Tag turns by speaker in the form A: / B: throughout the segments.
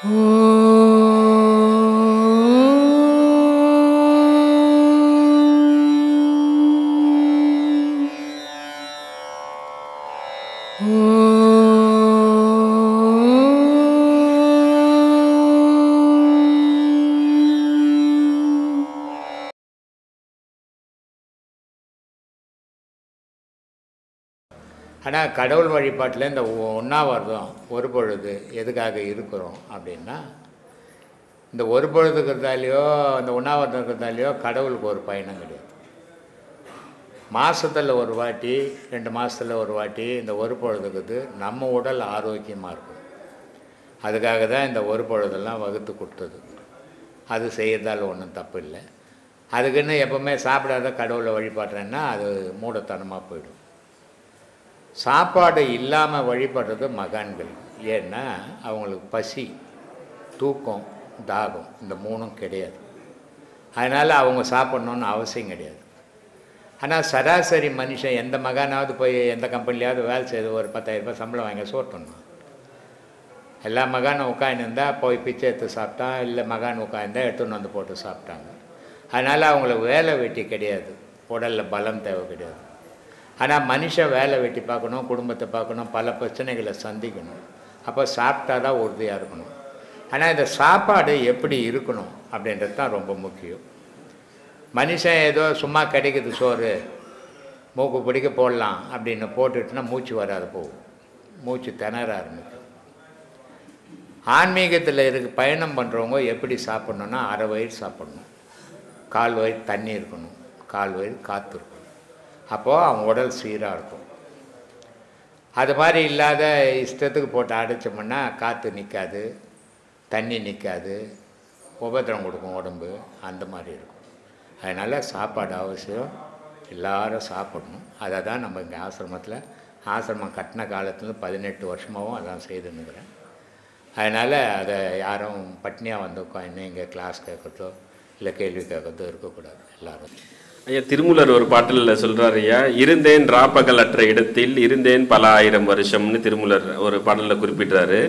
A: ஆனால் கடவுள் வழிபாட்டில் இந்த உண்ணாவிரதம் ஒரு பொழுது எதுக்காக இருக்கிறோம் அப்படின்னா, இந்த ஒரு பொழுது இருக்கிறதாலேயோ இந்த உண்ணாவிரதம் இருக்கிறதாலேயோ கடவுளுக்கு ஒரு பயணம் கிடையாது. மாதத்தில் ஒரு வாட்டி 2 மாதத்தில் ஒரு வாட்டி இந்த ஒரு பொழுதுக்குது நம்ம உடல் ஆரோக்கியமாக இருக்கும். அதுக்காக தான் இந்த ஒரு பொழுதெல்லாம் வகுத்து கொடுத்தது. அது செய்கிறதால ஒன்றும் தப்பு இல்லை. அதுக்குன்னு எப்போவுமே சாப்பிடாத கடவுளை வழிபாடுறேன்னா அது மூடத்தனமாக போயிடும். சாப்பாடு இல்லாமல் வழிபடுறது மகான்கள். ஏன்னா அவங்களுக்கு பசி, தூக்கம், தாகம் இந்த 3ம் கிடையாது. அதனால் அவங்க சாப்பிட்ணுன்னு அவசியம் கிடையாது. ஆனால் சராசரி மனுஷன் எந்த மகானாவது போய் எந்த கம்பெனிலையாவது வேலை செய்து ஒரு 10,000 ரூபாய் சம்பளம் வாங்க சோட்டணும். எல்லா மகானும் உட்காந்துருந்தால் போய் பிச்சை எடுத்து சாப்பிட்டான், இல்லை மகான் உட்காந்துருந்தால் எடுத்துன்னு வந்து போட்டு சாப்பிட்டாங்க. அதனால் அவங்களுக்கு வேலை வெட்டி கிடையாது, உடலில் பலம் தேவை கிடையாது. ஆனால் மனுஷன் வேலை வெட்டி பார்க்கணும், குடும்பத்தை பார்க்கணும், பல பிரச்சனைகளை சந்திக்கணும். அப்போ சாப்பிட்டா தான் உறுதியாக இருக்கணும். ஆனால் இந்த சாப்பாடு எப்படி இருக்கணும் அப்படின்றது தான் ரொம்ப முக்கியம். மனுஷன் ஏதோ சும்மா கிடைக்குது சோறு, மூக்கு பிடிக்க போடலாம் அப்படின்னு போட்டுட்டுனா மூச்சு வராது போகும், மூச்சு திணற ஆரம்பிக்கும். ஆன்மீகத்தில் பயணம் பண்ணுறவங்க எப்படி சாப்பிட்ணுன்னா, அரை வயிறு சாப்பிட்ணும், 1/4 வயிறு தண்ணி இருக்கணும், 1/4 வயிறு காற்று இருக்கணும். அப்போது அவங்க உடல் சீராக இருக்கும். அது மாதிரி இல்லாத இஷ்டத்துக்கு போட்டு அடைச்சோம்னா காற்று நிற்காது, தண்ணி நிற்காது, உபத்திரம் கொடுக்கும் உடம்பு, அந்த மாதிரி இருக்கும். அதனால் சாப்பாடு அவசியம், எல்லோரும் சாப்பிடணும். அதை தான் நம்ம இங்கே ஆசிரமம் கட்டின காலத்துல 18 வருஷமாகவும் அதான் செய்துன்னுக்கிறேன். அதனால் அதை யாரும் பட்னியாக வந்து உட்காந்து இங்கே கிளாஸ் கேட்கறதோ இல்லை கேள்வி கேட்கறதோ இருக்கக்கூடாது. எல்லோரும்
B: ஐயா திருமூலர் ஒரு பாட்டில் சொல்கிறார் ஐயா, இருந்தேன் ராப்பகல் அற்ற இடத்தில் இருந்தேன் பல 1000 வருஷம்னு திருமூலர் ஒரு பாடலில் குறிப்பிட்டாரு.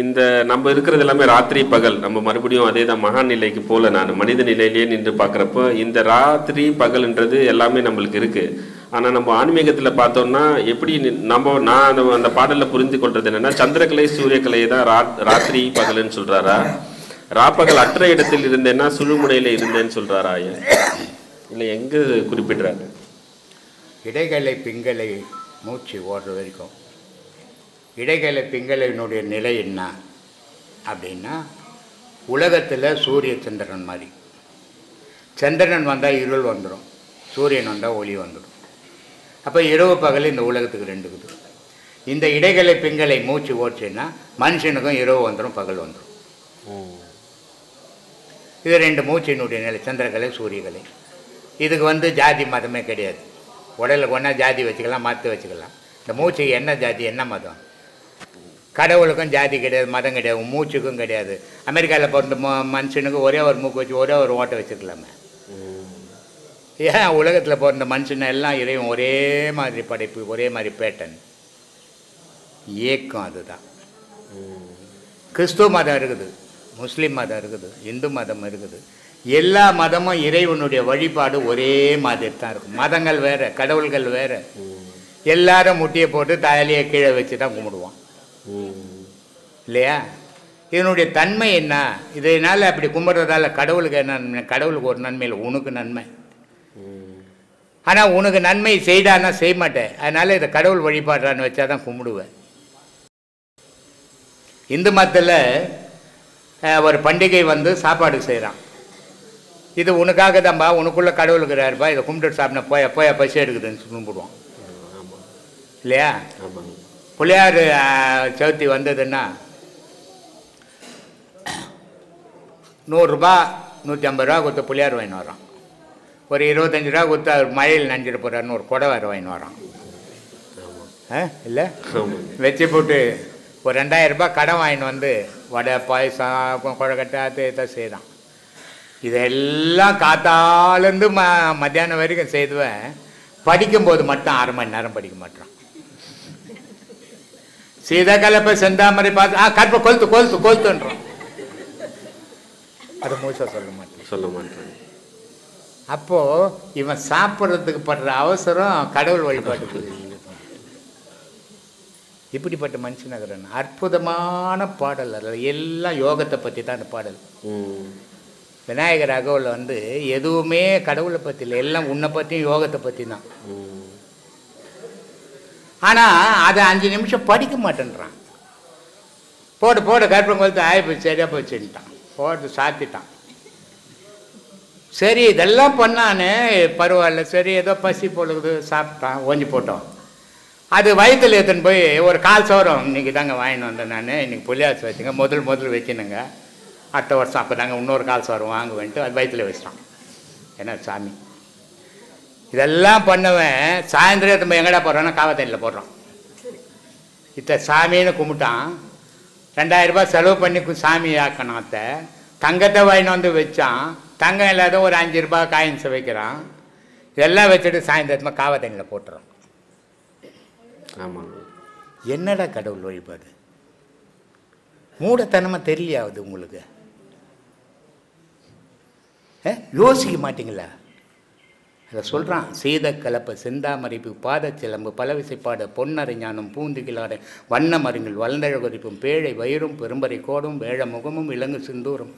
B: இந்த நம்ம இருக்கிறது எல்லாமே ராத்திரி பகல், நம்ம மறுபடியும் அதே தான் மகான் நிலைக்கு போல நான் மனித நிலையிலேயே நின்று பார்க்குறப்போ இந்த ராத்திரி பகல்ன்றது எல்லாமே நம்மளுக்கு இருக்குது. ஆனால் நம்ம ஆன்மீகத்தில் பார்த்தோம்னா எப்படி நான் அந்த பாடலில் புரிந்து கொள்வது என்னென்னா, சந்திரக்கலை சூரியக்கலை தான் ராத்திரி பகல்னு சொல்கிறாரா, ராப்பகல் அற்ற இடத்தில் இருந்தேன்னா சுழுமுனையில் இருந்தேன்னு சொல்கிறாரா ஐயா, இல்லை எங்கே குறிப்பிட்றாரு?
A: இடைகளை பிங்களை மூச்சு ஓடுற வரைக்கும் இடைகளை பிங்களையினுடைய நிலை என்ன அப்படின்னா, உலகத்தில் சூரிய சந்திரன் மாதிரி. சந்திரன் வந்தால் இருள் வந்துடும், சூரியன் வந்தால் ஒளி வந்துடும். அப்போ இரவு பகல் இந்த உலகத்துக்கு 2 இருக்குது. இந்த இடைகளை பிங்களை மூச்சு ஓடுச்சுன்னா மனுஷனுக்கும் இரவு வந்துடும், பகல் வந்துடும். இது 2 மூச்சினுடைய நிலை, சந்திரகலை சூரியகலை. இதுக்கு ஜாதி மதமே கிடையாது. உடலுக்கு ஒன்றா ஜாதி வச்சுக்கலாம், மாற்றி வச்சுக்கலாம். இந்த மூச்சுக்கு என்ன ஜாதி என்ன மதம்? கடவுளுக்கும் ஜாதி கிடையாது, மதம் கிடையாது, மூச்சுக்கும் கிடையாது. அமெரிக்காவில் பிறந்த மனுஷனுக்கு ஒரே ஒரு மூக்கு வச்சு ஒரே ஒரு ஓட்டை வச்சுக்கலாமே. ஏன் உலகத்தில் பிறந்த மனுஷனை எல்லாம் இறைவன் ஒரே மாதிரி படைப்பு, ஒரே மாதிரி பேட்டன் ஏக்கம். அதுதான் கிறிஸ்துவ மதம் இருக்குது, முஸ்லீம் மதம் இருக்குது, இந்து மதம் இருக்குது. எல்லா மதமும் இறைவனுடைய வழிபாடு ஒரே மாதிரி தான் இருக்கும். மதங்கள் வேறு, கடவுள்கள் வேறு. எல்லாரும் முட்டியை போட்டு தாலியை கீழே வச்சு தான் கும்பிடுவான் இல்லையா? இதனுடைய தன்மை என்ன? இதனால் அப்படி கும்பிட்றதால கடவுளுக்கு என்ன நன்மை? கடவுளுக்கு ஒரு நன்மை இல்லை, உனக்கு நன்மை. ஆனால் உனக்கு நன்மை செய்தான்னா செய்ய மாட்டேன். அதனால் இதை கடவுள் வழிபாடுறான்னு வச்சா தான் கும்பிடுவேன். இந்து மதத்தில் ஒரு பண்டிகை சாப்பாடு செய்கிறான். இது உனக்காக தான்ப்பா, உனக்குள்ளே கடவுள் இருக்கிறாருப்பா, இதை கும்பிட்டு சாப்பிட போயா பசி எடுக்குதுன்னு கும்பிடுவான் இல்லையா? பிள்ளையார் சதுர்த்தி வந்ததுன்னா 100 ரூபா 150 ரூபா கொடுத்து பிள்ளையார் வாங்கின்னு வரான். ஒரு 25 ரூபா கொடுத்து அவர் மழையில் நனைஞ்சிட்டு போகிறாருன்னு ஒரு குடை வேறு வாங்கின்னு வரான். இல்லை வச்சு போட்டு ஒரு 2000 ரூபாய் கடன் வாங்கின்னு வடை பாயசம் குழக்கட்டை தான் செய்கிறான். இதெல்லாம் காத்தாலேருந்து மத்தியானம் வரைக்கும் செய்துவேன். படிக்கும்போது மட்டும் 1/2 மணி நேரம் படிக்க மாட்டான். சீதா கலப்பை செந்தாமரை பார்த்து கற்பை கொளுத்துன்றான். அதை முழுசாக சொல்ல
B: மாட்டேன்.
A: அப்போது இவன் சாப்பிட்றதுக்கு படுற அவசரம் கடவுள் வழிபாட்டுக்கு. இப்படிப்பட்ட மனுஷனாகிறேன். அற்புதமான பாடல். அதில் எல்லாம் யோகத்தை பற்றி தான் அந்த பாடல். விநாயகர் அகவில் வந்து எதுவுமே கடவுளை பற்றி இல்லை, எல்லாம் உன்னை பற்றியும் யோகத்தை பற்றி தான். ஆனால் அதை 5 நிமிஷம் படிக்க மாட்டேன்றான். போடு கற்பனை கொளுத்து ஆயிப்போச்சு, சரியாக போச்சுன்ட்டான். போட்டு சாத்திட்டான். சரி இதெல்லாம் பண்ணானே, பரவாயில்ல, சரி ஏதோ பசி பொழுது சாப்பிட்டான், ஓஞ்சி போட்டோம். அது வயிற்றில் எடுத்துன்னு போய் ஒரு 1/4 சவரம் இன்றைக்கி தாங்க வாங்கிட்டு வந்தேன் நான், இன்றைக்கி புள்ளியாச்சு வச்சுங்க, முதல் வைக்கணுங்க, அடுத்த வருஷம் அப்போ தாங்க இன்னொரு 1/4 சவரம் வாங்குவேன்ட்டு அது வயிற்றில் வச்சிட்டான். என்ன சாமி இதெல்லாம் பண்ணுவேன். சாயந்தரம் எடுத்து எங்கடா போடுறான்னா காவத்தண்ணியில் போடுறான். இத்த சாமின்னு கும்பிட்டான். 2000 ரூபாய் செலவு பண்ணி சாமி ஆக்கணும். அத்தை தங்கத்தை வாங்கிட்டு வந்து வச்சான். தங்கம் இல்லாத ஒரு 5 ரூபாய் காயின்ஸை வைக்கிறான். இதெல்லாம் வச்சுட்டு சாயந்தரமாக காவத்தண்ணியில் போட்டுறான்.
B: ஆமாம்.
A: என்னடா கடவுள் வழிபாடு? மூடத்தனமாக தெரியலையாவது உங்களுக்கு? யோசிக்க மாட்டீங்களா? அதை சொல்கிறான். சீத கலப்ப செந்தாமரிப்பு பாதச்சிலம்பு பலவிசைப்பாடு பொன்னரை ஞானம் பூந்துகிலாட வண்ண மருங்கில் வளர்ந்தழகரிப்பும் பேழை வயிறும் பெரும்பறை கோடும் வேழ முகமும் இலங்கு சிந்தூரும்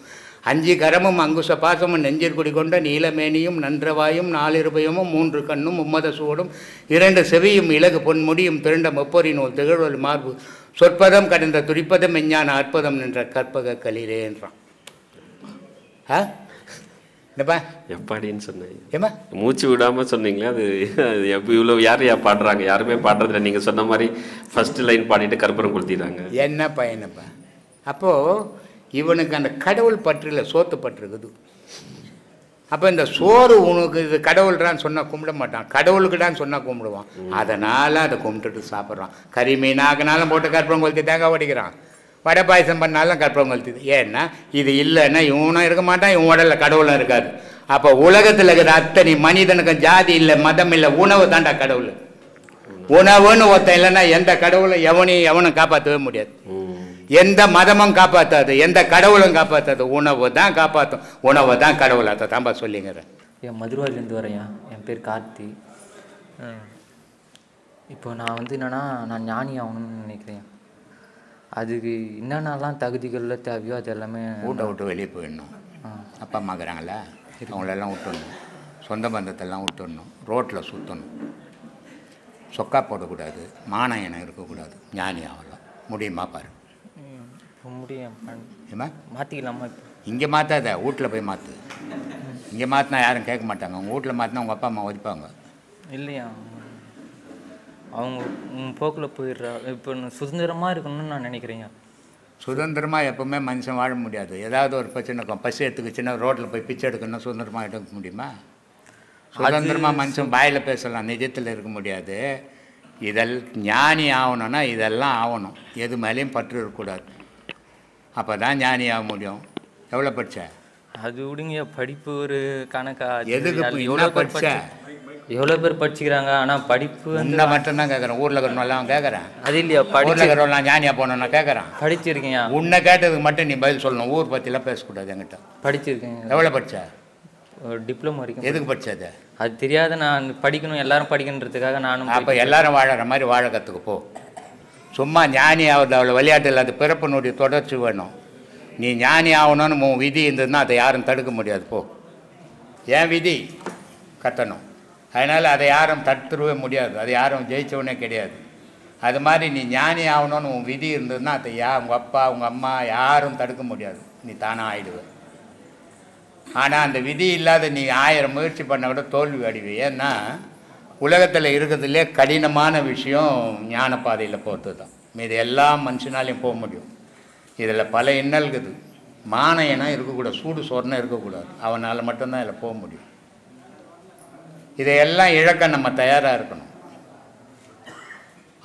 A: 5 கரமும் அங்குச பாசமும் நெஞ்சிற்குடி கொண்ட நீலமேனியும் நன்றவாயும் 4 இருபயமும் 3 கண்ணும் 3 சூடும் 2 செவியும் இலகு பொன்முடியும் திரண்ட முப்பொறி நூல் திகழ்வல் மார்பு சொற்பதம் கடந்த துடிப்பதம் மெஞ்ஞான அற்புதம் நின்ற கற்பக களிரே என்றான். என்னப்பா
B: எப்பாடின்னு சொன்னேன்.
A: ஏமா
B: மூச்சு விடாம சொன்னீங்களே, அது எப்போ இவ்வளோ யார் பாடுறாங்க? யாருமே பாடுறதில்ல. நீங்கள் சொன்ன மாதிரி ஃபர்ஸ்ட் லைன் பாடிட்டு கற்பூரம் கொளுத்திடுறாங்க.
A: என்னப்பா அப்போது இவனுக்கு அந்த கடவுள் பற்றில் சோத்து பற்றுக்குது. அப்போ இந்த சோறு உனக்கு இது கடவுள்றான்னு சொன்னால் கும்பிட மாட்டான், கடவுளுக்குடான்னு சொன்னால் கும்பிடுவான். அதனால் அதை கும்பிட்டுட்டு சாப்பிட்றான். கறி மீனாக்குனாலும் போட்டு கற்பூரம் கொளுத்தி தேங்காய் உடைக்கிறான். வடை பாயசம் பண்ணாலும் கற்பூரம் கொளுத்தி. ஏன்னா இது இல்லைன்னா இவனும் இருக்க மாட்டான், இவன் உடலில் கடவுளும் இருக்காது. அப்போ உலகத்தில் இருக்கிற அத்தனை மனிதனுக்கு ஜாதி இல்லை, மதம் இல்லை, உணவு தாண்டா கடவுள். உணவுன்னு ஒருத்தன் இல்லைன்னா எந்த கடவுளும் எவனும் காப்பாற்றவே முடியாது. எந்த மதமும் காப்பாற்றாது, எந்த கடவுளும் காப்பாற்றாது. உணவு தான் காப்பாற்றும், உணவு தான் கடவுள். அதை தான்பா சொல்லிங்கிறேன்.
C: என் மதுரவாயிலேருந்து வரேன். என் பேர் கார்த்தி. இப்போ நான் வந்து என்னென்னா நான் ஞானி ஆகணும்னு நினைக்கிறேன். அதுக்கு என்னென்னலாம் தகுதிகளில் தேவையோ அது எல்லாமே.
A: வீட்டை விட்டு வெளியே போயிடணும். அப்பா அம்மாக்குறாங்களா, அவங்களெல்லாம் விட்டுடணும். சொந்த பந்தத்தெல்லாம் விட்டுடணும். ரோட்டில் சுற்றணும். சொக்கா போடக்கூடாது, மானயனம் இருக்கக்கூடாது. ஞானி ஆகலாம். முடியுமா பாரு?
C: முடியும்.
A: ஏமா
C: மாற்றிக்கலாமா?
A: இங்கே மாற்றாத, வீட்டில் போய் மாற்று. இங்கே மாற்றினா யாரும் கேட்க மாட்டாங்க. உங்கள் வீட்டில் மாற்றினா உங்கள் அப்பா அம்மா ஒதுப்பாங்க.
C: இல்லையா, அவங்க போக்கில் போயிடுறா. இப்போ சுதந்திரமாக இருக்கணும்னு நான் நினைக்கிறேங்க.
A: சுதந்திரமாக எப்போவுமே மனுஷன் வாழ முடியாது. ஏதாவது ஒரு பிரச்சனை இருக்கும். பசி எடுத்துக்கிச்சுன்னா ரோட்டில் போய் பிச்சை எடுக்கணும். சுதந்திரமாக எடுக்க முடியுமா? சுதந்திரமாக மனுஷன் வாயில் பேசலாம், நிஜத்தில் இருக்க முடியாது. ஞானி ஆகணும்னா இதெல்லாம் ஆகணும். எது மேலேயும் பற்று இருக்கக்கூடாது. அப்போ தான் ஞானி ஆக முடியும். எவ்வளோ படித்த?
C: அது விடுங்க, படிப்பு ஒரு கணக்கா?
A: எதுக்கு எவ்வளோ படித்த?
C: எவ்வளோ பேர் படிச்சுக்கிறாங்க, ஆனால் படிப்பு
A: இந்த மட்டும்தான் கேட்குறேன். ஊரில் இருக்கிறவெல்லாம் கேட்குறேன். அது
C: இல்லையா,
A: ஊரில் இருக்கிறவெல்லாம் ஞானியாக போகணுன்னா கேட்குறேன்.
C: படிச்சிருக்கீங்க.
A: உன்னை கேட்டதுக்கு மட்டும் நீ பதில் சொல்லணும். ஊர் பற்றிலாம் பேசக்கூடாது என்கிட்ட.
C: படிச்சிருக்கீங்க.
A: எவ்வளோ படித்த?
C: டிப்ளமோ வரைக்கும்.
A: எதுக்கு படித்தது?
C: அது தெரியாத. நான் படிக்கணும், எல்லாரும் படிக்கணுன்றதுக்காக நானும்.
A: அப்போ எல்லாரும் வாழற மாதிரி வாழ கற்றுக்கு போ. சும்மா ஞானி ஆகுது அவ்வளோ விளையாட்டு இல்லை. அது பிறப்பினுடைய தொடர்ச்சி வேணும். நீ ஞானி ஆகணும்னு விதி இருந்ததுன்னா அதை யாரும் தடுக்க முடியாது. போ. ஏன் விதி கட்டணும். அதனால் அதை யாரும் தடுத்துடவே முடியாது. அதை யாரும் ஜெயித்தவனே கிடையாது. அது மாதிரி நீ ஞானி ஆகணும்னு உன் விதி இருந்ததுன்னா அதை உங்கள் அப்பா உங்கள் அம்மா யாரும் தடுக்க முடியாது. நீ தானாக ஆகிடுவேன். ஆனால் அந்த விதி இல்லாத நீ 1000 முயற்சி பண்ண விட தோல்வி அடைவு. ஏன்னா உலகத்தில் இருக்கிறதுலே கடினமான விஷயம் ஞான பாதையில் போகிறது தான். மீது எல்லா மனுஷனாலையும் போக முடியும். இதில் பல இன்னல்குது. மானயனம் இருக்கக்கூடாது, சூடு சொரணம் இருக்கக்கூடாது. அவனால் மட்டும்தான் இதில் போக முடியும். இதையெல்லாம் இழக்க நம்ம தயாராக இருக்கணும்.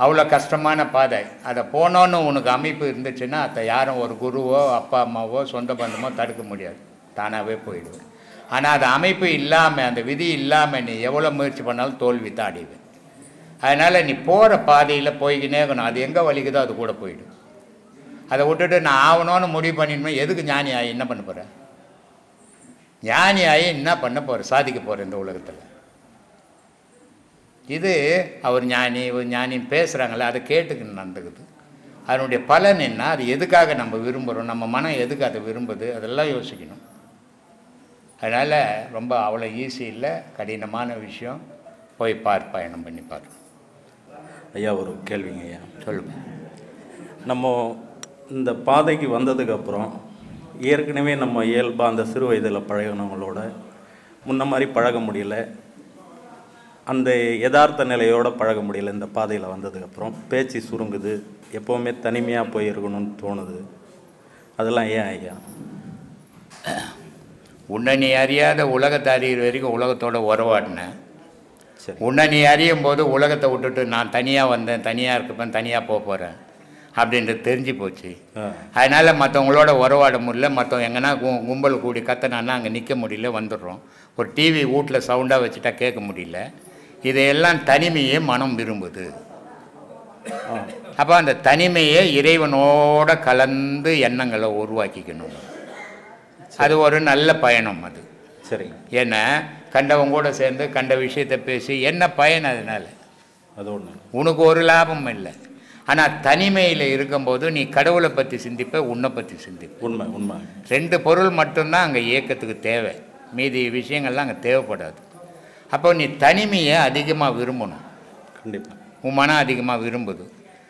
A: அவ்வளோ கஷ்டமான பாதை. அதை போனோன்னு உனக்கு அமைப்பு இருந்துச்சுன்னா அதை யாரும் ஒரு குருவோ அப்பா அம்மாவோ சொந்த பந்தமோ தடுக்க முடியாது. தானாகவே போயிடுவேன். ஆனால் அது அமைப்பு இல்லாமல், அந்த விதி இல்லாமல் நீ எவ்வளோ முயற்சி பண்ணாலும் தோல்வி தான் அடைவேன். அதனால் நீ போகிற பாதையில் போய்கினே இருக்கணும். அது எங்கே வலிக்குதோ அது கூட போயிடும். அதை விட்டுட்டு நான் ஆகணும்னு முடிவு பண்ணிடுமே. எதுக்கு ஞானி ஆகி என்ன பண்ண போகிறேன்? ஞானியாகி என்ன பண்ண போகிற, சாதிக்க போகிற இந்த உலகத்தில். இது அவர் ஞானி ஒரு ஞானின்னு பேசுகிறாங்களே, அதை கேட்டுக்கு நடந்துக்குது. அதனுடைய பலன் என்ன, அது எதுக்காக நம்ம விரும்புகிறோம், நம்ம மனம் எதுக்கு அதை விரும்புது, அதெல்லாம் யோசிக்கணும். அதனால் ரொம்ப அவ்வளோ ஈஸி இல்லை, கடினமான விஷயம். போய் பயணம் பண்ணி பாரு.
D: ஐயா ஒரு கேள்விங்க ஐயா.
A: சொல்லுங்க.
D: நம்ம இந்த பாதைக்கு வந்ததுக்கப்புறம் ஏற்கனவே நம்ம இயல்பாக அந்த சிறு வயதில் பழகினவங்களோட முன்ன மாதிரி பழக முடியல, அந்த யதார்த்த நிலையோடு பழக முடியல. இந்த பாதையில் வந்ததுக்கப்புறம் பேச்சு சுருங்குது, எப்போவுமே தனிமையாக போய் இருக்கணும்னு தோணுது. அதெல்லாம் ஏன் ஐயா?
A: உன்னை நீ அறியாத உலகத்தை அறிகிற வரைக்கும் உலகத்தோட உறவாடினேன்.
D: சரி.
A: உன்னை நீ அறியும் போது உலகத்தை விட்டுட்டு நான் தனியாக வந்தேன், தனியாக இருக்கப்பேன், தனியாக போக போகிறேன் அப்படின்றது தெரிஞ்சு போச்சு. அதனால் மற்றவங்களோட உறவாட முடியல. மற்றவங்க எங்கன்னா கும்பல் கூடி கத்தனான்னா அங்கே நிற்க முடியல, வந்துடுறோம். ஒரு டிவி வீட்டில் சவுண்டாக வச்சுட்டா கேட்க முடியல. இதையெல்லாம் தனிமையே மனம் விரும்புது. அப்போ அந்த தனிமையை இறைவனோட கலந்து எண்ணங்களை உருவாக்கிக்கணும். அது ஒரு நல்ல பயணம் அது.
D: சரி.
A: ஏன்னா கண்டவங்க கூட சேர்ந்து கண்ட விஷயத்தை பேசி என்ன பயன் அதனால்?
D: அது ஒன்று.
A: உனக்கு ஒரு லாபம் இல்லை. ஆனால் தனிமையில் இருக்கும்போது நீ கடவுளை பற்றி சிந்திப்ப, உன்னை பற்றி சிந்திப்ப.
D: உண்மை உண்மை.
A: 2 பொருள் மட்டும்தான் அங்கே இயக்கத்துக்கு தேவை, மீதி விஷயங்கள்லாம் அங்கே தேவைப்படாது. அப்போ நீ தனிமையை அதிகமாக விரும்பணும்.
D: கண்டிப்பாக.
A: உன் மனம் அதிகமாக விரும்புது.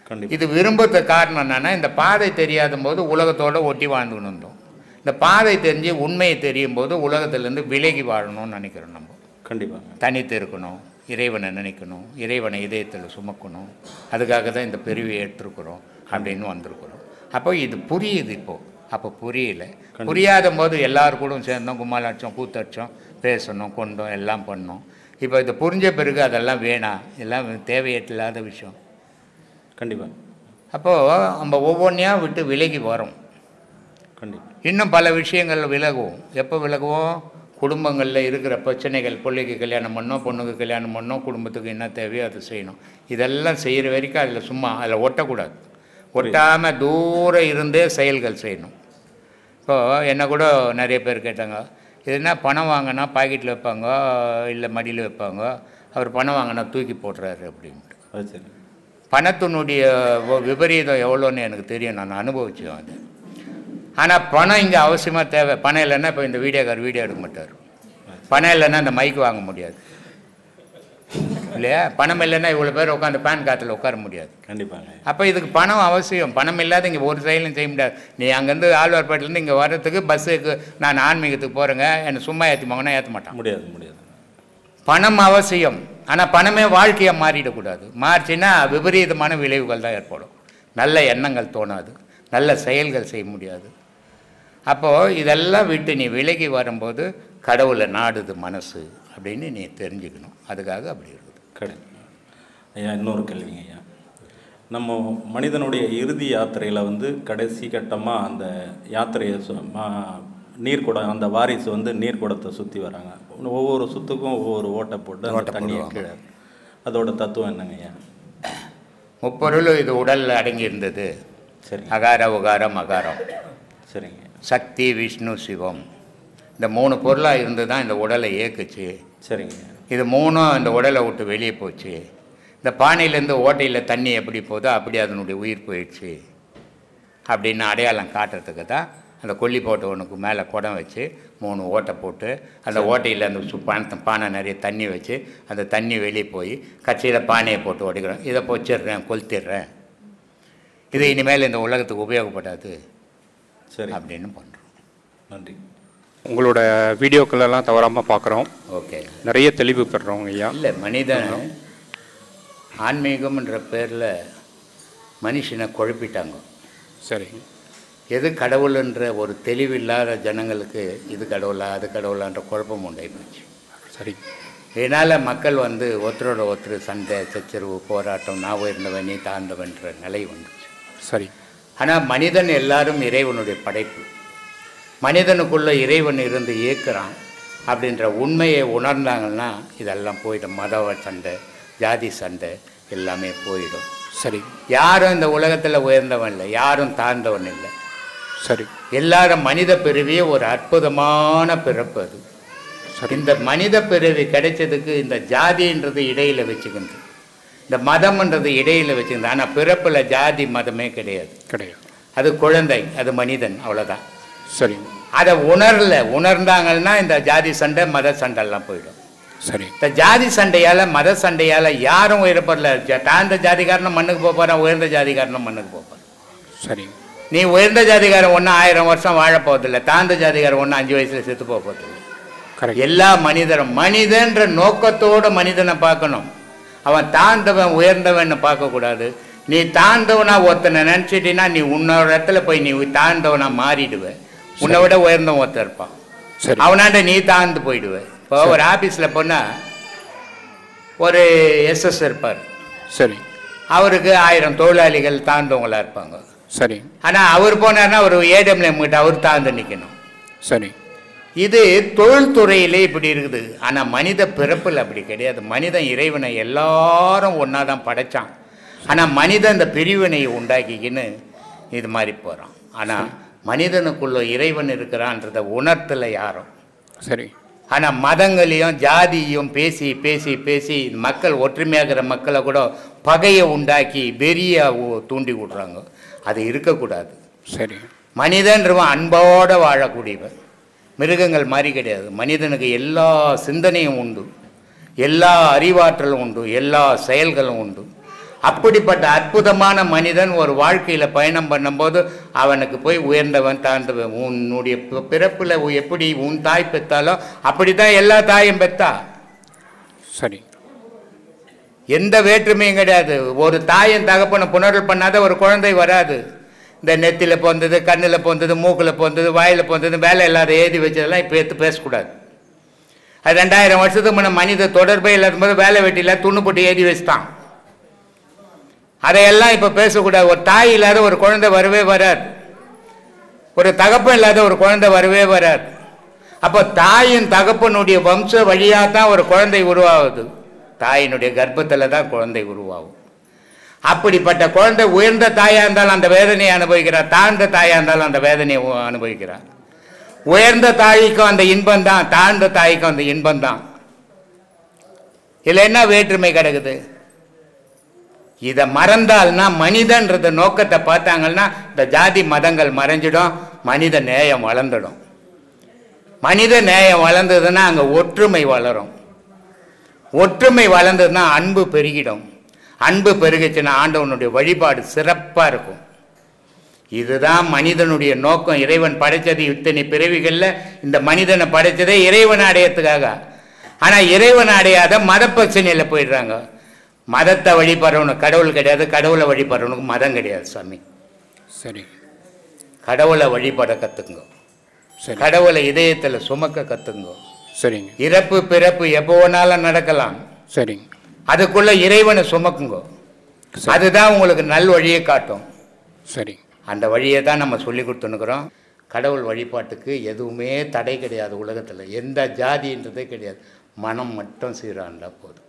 D: கண்டிப்பாக.
A: இது விரும்புறதுக்கு காரணம் என்னென்னா, இந்த பாதை தெரியாத போது உலகத்தோடு ஒட்டி வாழ்ந்துன்னு இருந்தோம். இந்த பாதை தெரிஞ்சு உண்மையை தெரியும் போது உலகத்திலேருந்து விலகி வாழணும்னு நினைக்கிறோம். நம்ம
D: கண்டிப்பாக
A: தனித்து இருக்கணும், இறைவனை நினைக்கணும், இறைவனை இதயத்தில் சுமக்கணும். அதுக்காக தான் இந்த பிரிவை ஏற்றுக்கிறோம் அப்படின்னு வந்திருக்கிறோம். அப்போ இது புரியுது இப்போது. அப்போ புரியல. புரியாத போது எல்லாரும் கூட சேர்ந்தோம், கும்மாலடிச்சோம், கூத்தடிச்சோம், பேசணும், கொண்டோம், எல்லாம் பண்ணோம். இப்போ இது புரிஞ்ச பிறகு அதெல்லாம் வேணாம், எல்லாம் தேவையில்லாத விஷயம்.
D: கண்டிப்பாக.
A: அப்போது நம்ம ஒவ்வொன்றையாக விட்டு விலகி வரோம்.
D: கண்டிப்பாக.
A: இன்னும் பல விஷயங்கள் விலகுவோம். எப்போ விலகுவோம்? குடும்பங்களில் இருக்கிற பிரச்சனைகள், பிள்ளைக்கு கல்யாணம் பண்ணோம், பொண்ணுக்கு கல்யாணம் பண்ணோம், குடும்பத்துக்கு என்ன தேவையோ அதை செய்யணும். இதெல்லாம் செய்கிற வரைக்கும் அதில் சும்மா அதில் ஒட்டக்கூடாது. ஒட்டாமல் தூரம் இருந்தே செயல்கள் செய்யணும். இப்போது என்ன கூட நிறைய பேர் கேட்டாங்க, இதுனா பணம் வாங்கினா பாக்கெட்டில் வைப்பாங்க, இல்லை மடியில் வைப்பாங்க, அவர் பணம் வாங்கினா தூக்கி போடுறாரு அப்படின்ட்டு.
D: அது சரி.
A: பணத்தினுடைய விபரீதம் எவ்வளோன்னு எனக்கு தெரியும், நான் அனுபவிச்சேன் அது. ஆனால் பணம் இங்கே அவசியமாக தேவை. பணம் இல்லைன்னா இப்போ இந்த வீடியோக்கார் வீடியோ எடுக்க மாட்டார். பணம் இல்லைன்னா இந்த மைக்கு வாங்க முடியாது இல்லையா? பணம் இல்லைன்னா இவ்வளோ பேர் உட்காந்து பேன் காற்றுல உட்கார முடியாது.
D: கண்டிப்பாங்க.
A: அப்போ இதுக்கு பணம் அவசியம். பணம் இல்லாத இங்கே ஒரு செயலும் செய்ய முடியாது. நீ அங்கேருந்து ஆழ்வார்பேட்டிலேருந்து இங்கே வர்றதுக்கு பஸ்ஸுக்கு நான் ஆன்மீகத்துக்கு போகிறேங்க, என்னை சும்மா ஏற்றி போங்கன்னா ஏற்ற மாட்டான்.
D: முடியாது முடியாது.
A: பணம் அவசியம். ஆனால் பணமே வாழ்க்கையாக மாறிடக்கூடாது. மாறிச்சுன்னா விபரீதமான விளைவுகள் தான் ஏற்படும். நல்ல எண்ணங்கள் தோணாது, நல்ல செயல்கள் செய்ய முடியாது. அப்போது இதெல்லாம் விட்டு நீ விலகி வரும்போது கடவுளை நாடுது மனசு அப்படின்னு நீ தெரிஞ்சுக்கணும். அதுக்காக அப்படி இருக்குது.
D: கடவுள். ஐயா இன்னொரு கேள்விங்க ஐயா. நம்ம மனிதனுடைய இறுதி யாத்திரையில் வந்து கடைசி கட்டமாக அந்த யாத்திரையை நீர்க்குடம், அந்த வாரிசு வந்து நீர்க்குடத்தை சுற்றி வராங்க. ஒவ்வொரு சுற்றுக்கும் ஒவ்வொரு ஓட்டை போட்டு அந்த தண்ணியை கீழே. அதோட தத்துவம் என்னங்க ஐயா?
A: முப்பொருள் இது உடலில் அடங்கி இருந்தது.
D: சரி.
A: அகார உகாரம் மகாரம்.
D: சரிங்க.
A: சக்தி, விஷ்ணு, சிவம், இந்த 3 பொருளாக இருந்து தான் இந்த உடலை இயக்குச்சு.
D: சரிங்க.
A: இது 3ம் இந்த உடலை விட்டு வெளியே போச்சு. இந்த பானையிலேருந்து ஓட்டையில் தண்ணி எப்படி போதோ அப்படி அதனுடைய உயிர் போயிடுச்சு அப்படின்னு அடையாளம் காட்டுறதுக்கு தான் அந்த கொல்லி போட்டவனுக்கு மேலே குடம் வச்சு 3 ஓட்டை போட்டு அந்த ஓட்டையில் அந்த பானை நிறைய தண்ணி வச்சு அந்த தண்ணி வெளியே போய் கட்சியில் பானையை போட்டு உடைக்கிறோம். இதை பொச்சிடுறேன், கொளுத்திடுறேன், இது இனிமேல் இந்த உலகத்துக்கு உபயோகப்படாது
D: சரி
A: அப்படின்னு பண்ணுறோம்.
D: நன்றி.
E: உங்களோட வீடியோக்களெல்லாம் தவறாமல் பார்க்குறோம்.
A: ஓகே.
E: நிறைய தெளிவு பெறுறோம் ஐயா.
A: இல்லை, மனிதன் ஆன்மீகம்ன்ற பேரில் மனுஷனை குழப்பிட்டாங்க.
E: சரி.
A: எது கடவுள்ன்ற ஒரு தெளிவில்லாத ஜனங்களுக்கு இது கடவுளா அது கடவுளான்ற குழப்பம் உண்டாகி போச்சு.
E: சரி.
A: இதனால் மக்கள் வந்து ஒருத்தரோட ஒருத்தர் சண்டை, சச்சரவு, போராட்டம், நான் உயர்ந்தவன் நீ தாழ்ந்தவன்ற நிலை வந்துச்சு.
E: சரி.
A: ஆனால் மனிதன் எல்லாரும் இறைவனுடைய படைப்பு. மனிதனுக்குள்ளே இறைவன் இருந்து இயக்குறான் அப்படின்ற உண்மையை உணர்ந்தாங்கன்னா இதெல்லாம் போயிடும். மத சண்டை, ஜாதி சண்டை எல்லாமே போயிடும்.
E: சரி.
A: யாரும் இந்த உலகத்தில் உயர்ந்தவன் இல்லை, யாரும் தாழ்ந்தவன் இல்லை.
E: சரி.
A: எல்லாரும் மனித பிறவியே ஒரு அற்புதமான பிறப்பு அது. இந்த மனித பிறவி கிடைச்சதுக்கு இந்த ஜாதின்றது இடையில வச்சுக்கிது, இந்த மதம்ன்றது இடையில வச்சுக்கிது. ஆனால் பிறப்பில் ஜாதி மதமே கிடையாது. அது குழந்தை, அது மனிதன், அவ்வளோதான்.
E: சரி.
A: அதை உணர்ந்தாங்கன்னா இந்த ஜாதி சண்டை மத சண்டைலாம் போயிடும்.
E: சரி.
A: இந்த ஜாதி சண்டையால் மத சண்டையால் யாரும் உயரப்படல. தாழ்ந்த ஜாதிக்காரனும் மண்ணுக்கு போகிறான், உயர்ந்த ஜாதிக்காரனும் மண்ணுக்கு போகிறான்.
E: சரி.
A: நீ உயர்ந்த ஜாதிகாரன் ஒன்றும் 1000 வருஷம் வாழ போவதில்லை, தாழ்ந்த ஜாதிகாரன் ஒன்றும் 5 வயசுல செத்து போக போவதில்லை. எல்லா மனிதரும் மனிதன்ற நோக்கத்தோட மனிதனை பார்க்கணும். அவன் தாழ்ந்தவன் உயர்ந்தவன் பார்க்கக்கூடாது. நீ தாழ்ந்தவனா ஒருத்தனை நினச்சிட்டினா நீ உன்னோட இடத்துல போய் நீ தாழ்ந்தவனா மாறிடுவேன். உன்னை விட உயர்ந்தவன் ஒருத்தன் இருப்பான், அவனாண்ட நீ தாழ்ந்து போயிடுவேன். இப்போ ஒரு ஆஃபீஸில் போனால் ஒரு எஸ்எஸ் இருப்பார்.
E: சரி.
A: அவருக்கு 1000 தொழிலாளிகள் தாழ்ந்தவங்களா இருப்பாங்க.
E: சரி.
A: ஆனால் அவர் போனார்னா ஒரு ஏடிஎம்ல கிட்ட அவர் தாழ்ந்து நிற்கணும்.
E: சரி.
A: இது தொழில்துறையிலே இப்படி இருக்குது. ஆனால் மனித பிறப்பில் அப்படி கிடையாது. மனிதன் இறைவனை எல்லாரும் ஒன்றா தான் படைத்தான். ஆனால் மனிதன் இந்த பிரிவினையை உண்டாக்கிக்கின்னு இது மாதிரி போகிறான். ஆனால் மனிதனுக்குள்ள இறைவன் இருக்கிறான்றதை உணர்த்தலை யாரும்.
E: சரி.
A: ஆனால் மதங்களையும் ஜாதியும் பேசி பேசி பேசி மக்கள் ஒற்றுமையாகிற மக்களை கூட பகையை உண்டாக்கி வெறியை தூண்டி விடுறாங்க. அது இருக்கக்கூடாது.
E: சரி.
A: மனிதன்றவன் அன்போடு வாழக்கூடியவன், மிருகங்கள் மாதிரி கிடையாது. மனிதனுக்கு எல்லா சிந்தனையும் உண்டு, எல்லா அறிவாற்றலும் உண்டு, எல்லா செயல்களும் உண்டு. அப்படிப்பட்ட அற்புதமான மனிதன் ஒரு வாழ்க்கையில் பயணம் பண்ணும்போது அவனுக்கு போய் உயர்ந்தவன் தாழ்ந்தவன். உன்னுடைய பிறப்பில் எப்படி உன் தாய் பெற்றாலோ அப்படி தான் எல்லா தாயும் பெற்றா.
E: சரி.
A: எந்த வேற்றுமையும் கிடையாது. ஒரு தாயின் தகப்பனை புணர்வு பண்ணாத ஒரு குழந்தை வராது. இந்த நெத்தியில் போந்தது, கண்ணில் போந்தது, மூக்கில் போந்தது, வாயில் போந்தது, வேலை இல்லாத எழுதி வச்சதெல்லாம் இப்போ எடுத்து பேசக்கூடாது. அது 2000 வருஷத்துக்கு முன்னே மனித தொடர்பே இல்லாத போது வேலை வெட்டியில் துண்ணு போட்டு எழுதி வச்சுட்டான். அதையெல்லாம் இப்போ பேசக்கூடாது. ஒரு தாய் இல்லாத ஒரு குழந்தை வரவே வராது, ஒரு தகப்பன் இல்லாத ஒரு குழந்தை வரவே வராது. அப்போ தாயின் தகப்பனுடைய வம்ச வழியாக தான் ஒரு குழந்தை உருவாகுது. தாயினுடைய கர்ப்பத்தில் தான் குழந்தை உருவாகும். அப்படிப்பட்ட குழந்தை உயர்ந்த தாயாக இருந்தாலும் அந்த வேதனையை அனுபவிக்கிறார், தாழ்ந்த தாயாக இருந்தாலும் அந்த வேதனையை அனுபவிக்கிறார். உயர்ந்த தாய்க்கும் அந்த இன்பம் தான், தாழ்ந்த தாய்க்கும் அந்த இன்பம் தான். இதில் என்ன வேற்றுமை கிடக்குது? இதை மறந்தால்னா மனிதன்றத நோக்கத்தை பார்த்தாங்கன்னா இந்த ஜாதி மதங்கள் மறைஞ்சிடும், மனித நேயம் வளர்ந்துடும். மனித நேயம் வளர்ந்ததுன்னா அங்கே ஒற்றுமை வளரும். ஒற்றுமை வளர்ந்ததுன்னா அன்பு பெருகிடும். அன்பு பெருகிச்சுன்னா ஆண்டவனுடைய வழிபாடு சிறப்பாக இருக்கும். இதுதான் மனிதனுடைய நோக்கம். இறைவன் படைத்தது இத்தனை பிறவிகளில் இந்த மனிதனை படைத்ததே இறைவனை அடையத்துக்காக. ஆனால் இறைவனை அடையாத மத பிரச்சனையில் போயிடுறாங்க. மதத்தை வழிபடுறவனுக்கு கடவுள் கிடையாது, கடவுளை வழிபடுறவனுக்கு மதம் கிடையாது சாமி.
E: சரி.
A: கடவுளை வழிபட கற்றுங்க, கடவுளை இதயத்தில் சுமக்க கற்றுங்க.
E: சரிங்க.
A: இறப்பு பிறப்பு எப்போ வேணாலும் நடக்கலாம்.
E: சரிங்க.
A: அதுக்குள்ள இறைவனை சுமக்குங்க. அதுதான் உங்களுக்கு நல் வழியை காட்டும்.
E: சரி.
A: அந்த வழியை தான் நம்ம சொல்லி கொடுத்துனுக்குறோம். கடவுள் வழிபாட்டுக்கு எதுவுமே தடை கிடையாது உலகத்தில். எந்த ஜாதின்றதே கிடையாது. மனம் மட்டும் சீராண்டா போதும்.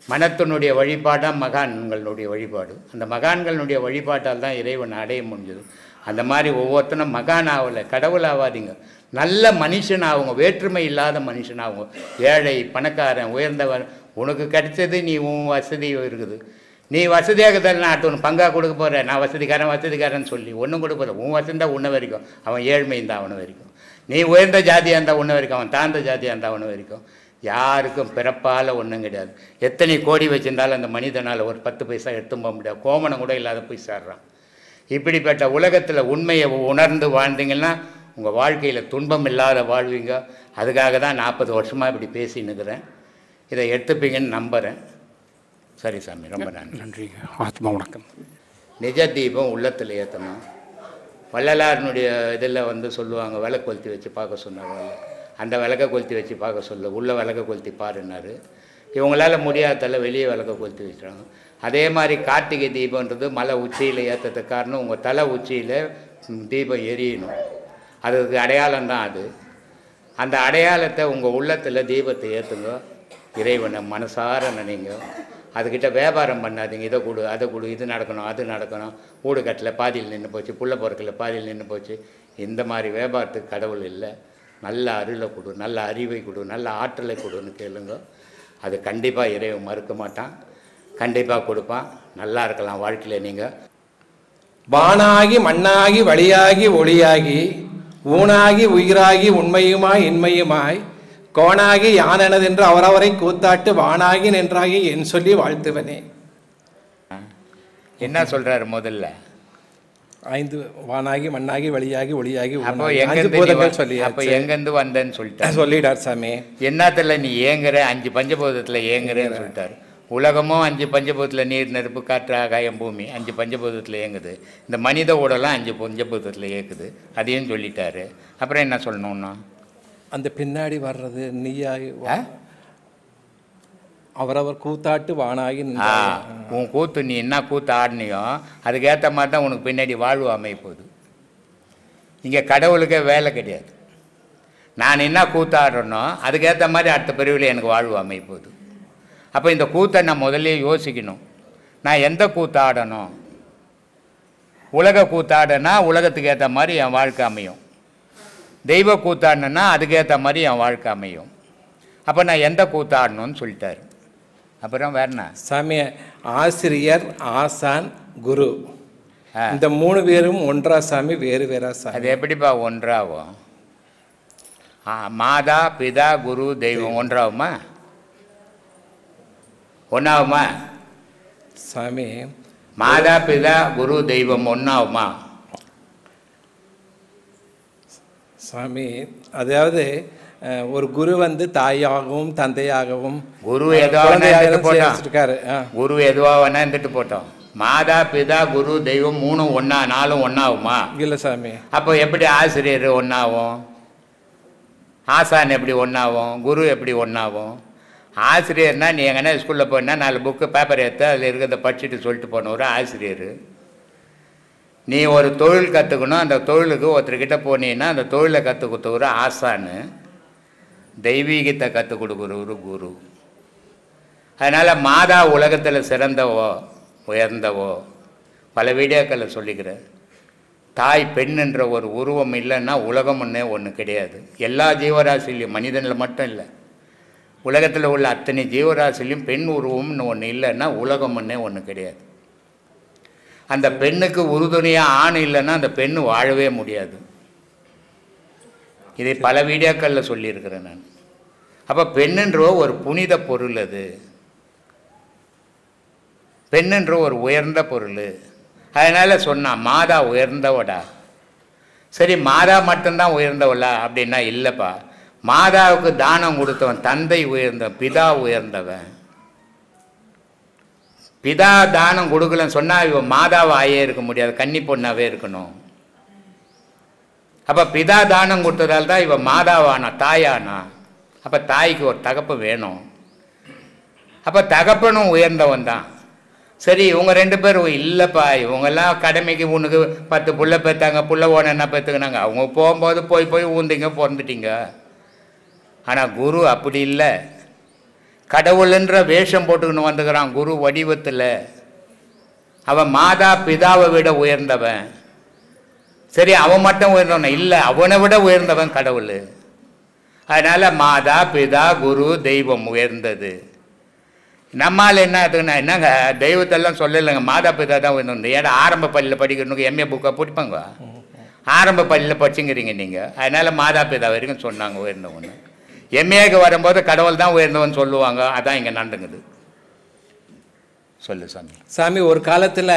A: மனத்தினுடைய வழிபாடாக மகான்களுடைய வழிபாடு. அந்த மகான்களுடைய வழிபாட்டால் தான் இறைவன் அடைய முடிஞ்சது. அந்த மாதிரி ஒவ்வொருத்தனும் மகான் ஆகலை, கடவுள் ஆகாதீங்க, நல்ல மனுஷன் ஆகுங்க, வேற்றுமை இல்லாத மனுஷன் ஆகுங்க. ஏழை பணக்காரன் உயர்ந்தவன், உனக்கு கிடைச்சது நீ உன் வசதி இருக்குது. நீ வசதியாக தான் நான் அடுத்து பங்காக கொடுக்க போகிறேன், நான் வசதிக்காரன் சொல்லி ஒன்றும் கொடுக்க போகிற. உன் வசதி தான் உன்ன வரைக்கும், அவன் ஏழ்மை இருந்தால் அவனை வரைக்கும். நீ உயர்ந்த ஜாதியாக இருந்தால் உன்ன வரைக்கும், அவன் தாழ்ந்த ஜாதியாக இருந்தால் அவனை வரைக்கும். யாருக்கும் பிறப்பால் ஒன்றும் கிடையாது. எத்தனை கோடி வச்சிருந்தாலும் அந்த மனிதனால் ஒரு 10 பைசா எடுத்து போக முடியாது. கோமணம் கூட இல்லாத போய் சேர்றான். இப்படிப்பட்ட உலகத்தில் உண்மையை உணர்ந்து வாழ்ந்தீங்கன்னா உங்கள் வாழ்க்கையில் துன்பம் இல்லாத வாழ்வீங்க. அதுக்காக தான் 40 வருஷமாக இப்படி பேசின்னுக்கிறேன். இதை எடுத்துப்பீங்கன்னு நம்புகிறேன். சரி சாமி, ரொம்ப நன்றி.
E: நன்றி. ஆத்மா வணக்கம்.
A: நிஜ தீபம் உள்ளத்தில் ஏற்றணும். வள்ளலாருனுடைய இதில் சொல்லுவாங்க, விளக்கு கொளுத்தி வச்சு பார்க்க சொன்னாங்க. அந்த விளக்கை கொளுத்தி வச்சு பார்க்க சொல்ல, உள்ள விளக்கை கொளுத்தி பாருன்னாரு. இவங்களால் முடியாததில் வெளியே விளக்கை கொளுத்தி வச்சுறாங்க. அதே மாதிரி கார்த்திகை தீபன்றது மலை உச்சியில் ஏற்றதுக்கு காரணம் உங்கள் தலை உச்சியில் தீபம் எரியணும். அதுக்கு அடையாளம் தான் அது. அந்த அடையாளத்தை உங்கள் உள்ளத்தில் தீபத்தை ஏற்றுங்க. இறைவனை மனசார நினைங்க. அதுக்கிட்ட வியாபாரம் பண்ணாதீங்க, இதை கொடு அதை கொடு, இது நடக்கணும் அது நடக்கணும், வீடு கட்டல பாதியில் நின்று போச்சு, புள்ள பிறக்கல பாதியில் நின்று போச்சு. இந்த மாதிரி வியாபாரத்துக்கு கடவுள் இல்லை. நல்ல அருளை கொடு, நல்ல அறிவை கொடு, நல்ல ஆற்றலை கொடுன்னு கேளுங்க. அது கண்டிப்பாக இறைவன் மறுக்க மாட்டான், கண்டிப்பாக கொடுப்பான். நல்லா இருக்கலாம் வாழ்க்கையில். நீங்கள்
F: வானாகி மண்ணாகி வழியாகி ஒளியாகி ஊனாகி உயிராகி உண்மையுமாய் இன்மையுமாய் கோணாகி யானெனதென்று அவரவரை கூத்தாட்டு வானாகி நின்றாகி என் சொல்லி வாழ்த்துவனே.
A: என்ன சொல்கிறாரு முதல்ல?
F: 5 வானாகி மண்ணாகி வழியாகி ஒளியாகி
A: அப்போ
F: சொல்லி
A: எங்கேருந்து வந்தேன்னு சொல்லிட்டார்.
F: சொல்லிடார் சாமி.
A: என்னத்தில் நீ ஏங்குற? 5 பஞ்சபூதத்தில் ஏங்குறேன்னு சொல்லிட்டார். உலகமும் 5 பஞ்சபூதத்தில் நீர் நெருப்பு காற்று ஆகாயம் பூமி 5 பஞ்சபூதத்தில் இயங்குது. இந்த மனித உடலாம் 5 பஞ்சபூதத்தில் இயக்குது. அதையும் சொல்லிட்டாரு. அப்புறம் என்ன சொல்லணும்னா
F: அந்த பின்னாடி வர்றது நீயாகி அவரவர் கூத்தாட்டு வானாகி
A: உன் கூத்து நீ என்ன கூத்து ஆடினியோ அதுக்கேற்ற மாதிரி தான் உனக்கு பின்னாடி வாழ்வு அமைய போகுது. இங்கே கடவுளுக்கே வேலை கிடையாது. நான் என்ன கூத்து ஆடுறனோ அதுக்கேற்ற மாதிரி அடுத்த பிரிவில் எனக்கு வாழ்வு அமைய போகுது. அப்போ இந்த கூத்தை நான் முதல்ல யோசிக்கணும். நான் எந்த கூத்து ஆடணும்? உலக கூத்தாடனா உலகத்துக்கு ஏற்ற மாதிரி என் வாழ்க்கை அமையும். தெய்வ கூத்தாடனா அதுக்கேற்ற மாதிரி என் வாழ்க்கை அமையும். அப்போ நான் எந்த கூத்தாடணும்னு சொல்லிட்டாரு. அப்புறம் வேறண்ணா
F: சாமி, ஆசிரியர், ஆசான், குரு இந்த 3 பேரும் ஒன்றா சாமி, வேறு வேறா சாமி?
A: அது எப்படிப்பா ஒன்றாகும்? மாதா பிதா குரு தெய்வம் ஒன்றாகுமா? ஒன்றாகுமா
F: சாமி?
A: மாதா பிதா குரு தெய்வம் ஒன்றாகுமா
F: சாமி? அதாவது ஒரு குரு வந்து தாயாகவும் தந்தையாகவும்
A: குரு குரு எதுவாக வேணா இருந்துட்டு போட்டோம். மாதா பிதா குரு தெய்வம் 3 ஒன்றா 4 ஒன்றாகுமா?
F: இல்லை சாமி.
A: அப்போ எப்படி ஆசிரியர் ஒன்றாகும்? ஆசான் எப்படி ஒன்றாகும்? குரு எப்படி ஒன்றாகும்? ஆசிரியர்னா நீ எங்கன்னா ஸ்கூலில் போனால் 4 புக்கு பேப்பர் எடுத்து அதில் இருக்கிறத படிச்சுட்டு சொல்லிட்டு போன ஒரு ஆசிரியர். நீ ஒரு தொழில் கற்றுக்கணும், அந்த தொழிலுக்கு ஒருத்தர்கிட்ட போனீங்கன்னா அந்த தொழிலை கற்றுக் கொடுத்த ஒரு ஆசானு, தெய்வீகத்தை கற்றுக் கொடுக்குற ஒரு குரு. அதனால் மாதா உலகத்தில் சிறந்தவோ உயர்ந்தவோ பல வீடியோக்களில் சொல்லிக்கிறேன். தாய் பெண்ணுன்ற ஒரு உருவம் இல்லைன்னா உலகம் ஒன்று கிடையாது. எல்லா ஜீவராசிலையும், மனிதனில் மட்டும் இல்லை, உலகத்தில் உள்ள அத்தனை ஜீவராசிலையும் பெண் உருவம்னு ஒன்று இல்லைன்னா உலகம் ஒன்று கிடையாது. அந்த பெண்ணுக்கு உறுதுணையாக ஆண் இல்லைன்னா அந்த பெண்ணு வாழவே முடியாது. இதை பல வீடியோக்களில் சொல்லியிருக்கிறேன் நான். அப்போ பெண்ணுன்ற ஒரு புனித பொருள், அது பெண்ணுன்ற ஒரு உயர்ந்த பொருள். அதனால் சொன்னான் மாதா உயர்ந்தவடா. சரி, மாதா மட்டும்தான் உயர்ந்தவளா அப்படின்னா இல்லைப்பா. மாதாவுக்கு தானம் கொடுத்தவன் தந்தை உயர்ந்தவன், பிதா உயர்ந்தவன். பிதா தானம் கொடுக்கலன்னு சொன்னால் இவன் மாதாவை ஆயே இருக்க முடியாது, கன்னி பொண்ணாவே இருக்கணும். அப்போ பிதா தானம் கொடுத்ததால் தான் இவன் மாதாவானா, தாயானா. அப்போ தாய்க்கு ஒரு தகப்பு வேணும். அப்போ தகப்பனும் உயர்ந்தவன் தான். சரி, இவங்க 2 பேரும் இல்லைப்பா, இவங்கெல்லாம் கடமைக்கு உனக்கு 10 புள்ள பெற்றாங்க, புள்ள ஓன என்ன பெற்றுக்கினாங்க, அவங்க போகும்போது போய் ஊந்திங்க பிறந்துட்டீங்க. ஆனால் குரு அப்படி இல்லை. கடவுள்ன்ற வேஷம் போட்டுக்கின்னு வந்துக்கிறான் குரு வடிவத்தில். அவன் மாதா பிதாவை விட உயர்ந்தவன். சரி, அவன் மட்டும் உயர்ந்தவன் இல்லை, அவனை விட உயர்ந்தவன் கடவுள். அதனால் மாதா பிதா குரு தெய்வம் உயர்ந்தது. நம்மால் என்ன ஆகுதுன்னா, என்னங்க தெய்வத்தெல்லாம் சொல்லலைங்க, மாதா பிதா தான் உயர்ந்தது. ஏன்னா ஆரம்ப பள்ளியில் படிக்கணுங்க எம்ஏ புக்கை பிடிப்பாங்க, ஆரம்ப பள்ளியில் படிச்சுங்கிறீங்க நீங்கள். அதனால் மாதா பிதா வரைக்கும் சொன்னாங்க உயர்ந்தவன்னு. எம்ஏக்கு வரும்போது கடவுள் தான் உயர்ந்தவன் சொல்லுவாங்க. அதான் இங்கே நடந்துங்குது. சொல்லு சாமி.
F: சாமி, ஒரு காலத்தில்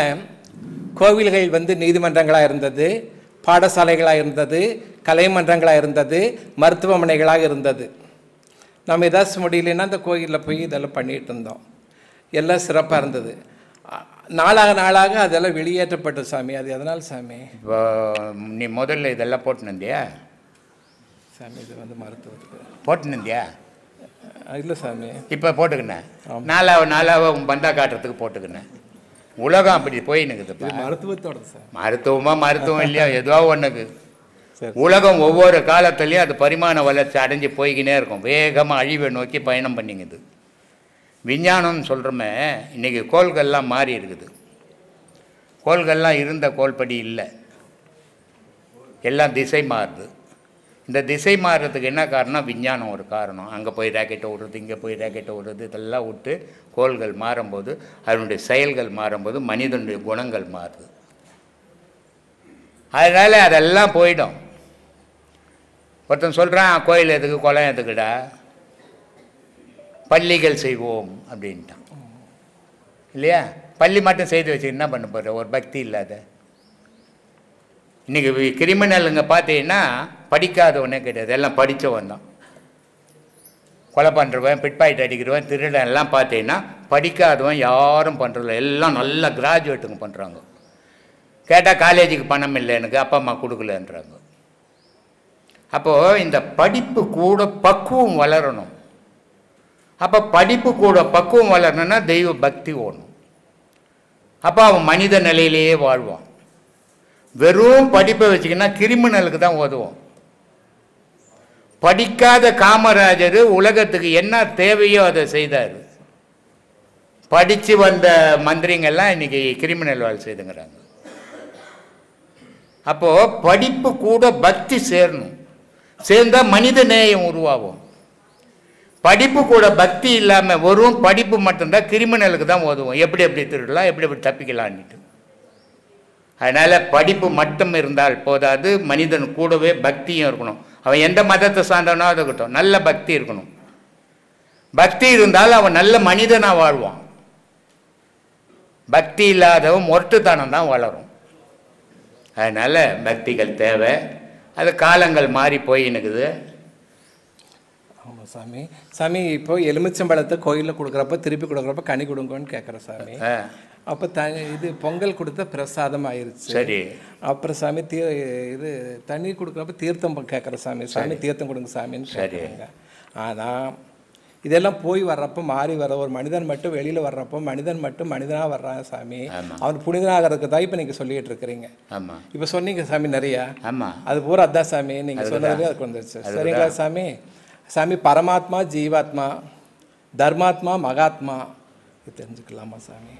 F: கோவில்கள் வந்து நீதிமன்றங்களாக இருந்தது, பாடசாலைகளாக இருந்தது, கலைமன்றங்களாக இருந்தது, மருத்துவமனைகளாக இருந்தது. நம்ம ஏதாச்சும் முடியலன்னா அந்த கோயிலில் போய் இதெல்லாம் பண்ணிகிட்டு இருந்தோம். எல்லாம் சிறப்பாக இருந்தது. நாளாக அதெல்லாம் வெளியேற்றப்பட்ட சாமி. அது எதனால் சாமி?
A: இப்போ நீ முதல்ல இதெல்லாம் போட்டுனந்தியா
F: சாமி? இது வந்து மருத்துவத்துக்கு
A: போட்டுனந்தியா?
F: இல்லை சாமி,
A: இப்போ போட்டுக்கினேன். நாளாக உன் பந்தா காட்டுறதுக்கு போட்டுக்கினேன். உலகம் அப்படி போயின்னுக்குது.
F: மருத்துவத்தோட சார்,
A: மருத்துவம் இல்லையா, எதுவோ ஒன்றுக்கு. உலகம் ஒவ்வொரு காலத்துலேயும் அது பரிமாண வளர்ச்சி அடைஞ்சு போய்கினே இருக்கும். வேகமாக அழிவை நோக்கி பயணம் பண்ணிங்குது. விஞ்ஞானம்னு சொல்கிறோமே, இன்றைக்கி கோள்கள்லாம் மாறி இருக்குது. கோள்கள்லாம் இருந்த கோள்படி இல்லை, எல்லாம் திசை மாறுது. இந்த திசை மாறுறதுக்கு என்ன காரணம்? விஞ்ஞானம் ஒரு காரணம். அங்கே போய் ராக்கெட்டை விடுறது, இங்கே போய் ராக்கெட்டை விடுறது, இதெல்லாம் விட்டு கோள்கள் மாறும்போது அதனுடைய செயல்கள் மாறும்போது மனிதனுடைய குணங்கள் மாறுது. அதனால் அதெல்லாம் போயிடும். ஒருத்தன் சொல்கிறான், கோயில் எதுக்கு, குளம் எதுக்குடா, பள்ளிகள் செய்வோம் அப்படின்ட்டான் இல்லையா? பள்ளி மட்டும் செய்து வச்சு என்ன பண்ண போகிற? ஒரு பக்தி இல்லாத. இன்றைக்கி கிரிமினலுங்க பார்த்தீங்கன்னா படிக்காதவனே கிடையாது, எல்லாம் படித்தவன் தான். கொலை பண்ணுறவன், பிட்பாயிட் அடிக்கிறவன், திருடன் எல்லாம் பார்த்தீங்கன்னா படிக்காதவன் யாரும் பண்ணுறதில்ல, எல்லாம் நல்ல கிராஜுவேட்டுங்க பண்ணுறாங்க. கேட்டால் காலேஜுக்கு பணம் இல்லை, எனக்கு அப்பா அம்மா கொடுக்கலன்றாங்க. அப்போது இந்த படிப்பு கூட பக்குவம் வளரணும். அப்போ படிப்பு கூட பக்குவம் வளரணும்னா தெய்வ பக்தி ஓடணும். அப்போ அவன் மனித நிலையிலேயே வாழ்வான். வெறும் படிப்பை வச்சுக்கின்னா கிரிமினலுக்கு தான் உதவும். படிக்காத காமராஜர் உலகத்துக்கு என்ன தேவையோ அதை செய்தார். படித்து வந்த மந்திரிங்கெல்லாம் இன்னைக்கு கிரிமினல் வேலை செய்துங்கிறாங்க. அப்போது படிப்பு கூட பக்தி சேரணும். சேர்ந்தால் மனித நேயம் உருவாகும். படிப்பு கூட பக்தி இல்லாமல் வெறும் படிப்பு மட்டும்தான் கிரிமினலுக்கு தான் உதவும். எப்படி எப்படி திருடலாம், எப்படி எப்படி தப்பிக்கலான்ட்டு. அதனால் படிப்பு மட்டும் இருந்தால் போதாது, மனிதன் கூடவே பக்தியும் இருக்கணும். அவன் எந்த மதத்தை சார்ந்தவனோ இருக்கட்டும், நல்ல பக்தி இருக்கணும். பக்தி இருந்தால் அவன் நல்ல மனிதனாக வாழ்வான். பக்தி இல்லாதவன் மொரட்டுத்தனம் தான் வளரும். அதனால் பக்திகள் தேவை. அது காலங்கள் மாறி போயின்னுக்குது.
F: ஆமாம் சாமி. சாமி, இப்போ எலுமிச்சம்பழத்தை கோயிலில் கொடுக்குறப்ப திருப்பி கொடுக்குறப்ப கனி கொடுங்கன்னு கேட்குறேன் சாமி. அப்போ இது பொங்கல் கொடுத்த பிரசாதம் ஆயிடுச்சு.
A: சரி.
F: அப்புறம் சாமி இது தண்ணி கொடுக்குறப்ப தீர்த்தம் கேட்குற சாமி. சாமி தீர்த்தம் கொடுங்க சாமின்னு கேட்குறாங்க. ஆனால் இதெல்லாம் போய் வர்றப்போ மாறி வர ஒரு மனிதன் மட்டும் வெளியில் வர்றப்போ மனிதன் மட்டும் மனிதனாக வர்றான் சாமி. அவன் புனிதனாகிறதுக்கு தான் இப்போ நீங்கள் சொல்லிகிட்டு இருக்கிறீங்க.
A: ஆமாம்.
F: இப்போ சொன்னீங்க சாமி நிறையா.
A: ஆமாம்.
F: அது பூரா அதான் சாமி நீங்கள் சொன்னதுலேயே அதுக்கு வந்துருச்சு. சரிங்களா சாமி? சாமி, பரமாத்மா, ஜீவாத்மா, தர்மாத்மா, மகாத்மா, இது தெரிஞ்சுக்கலாமா சாமி?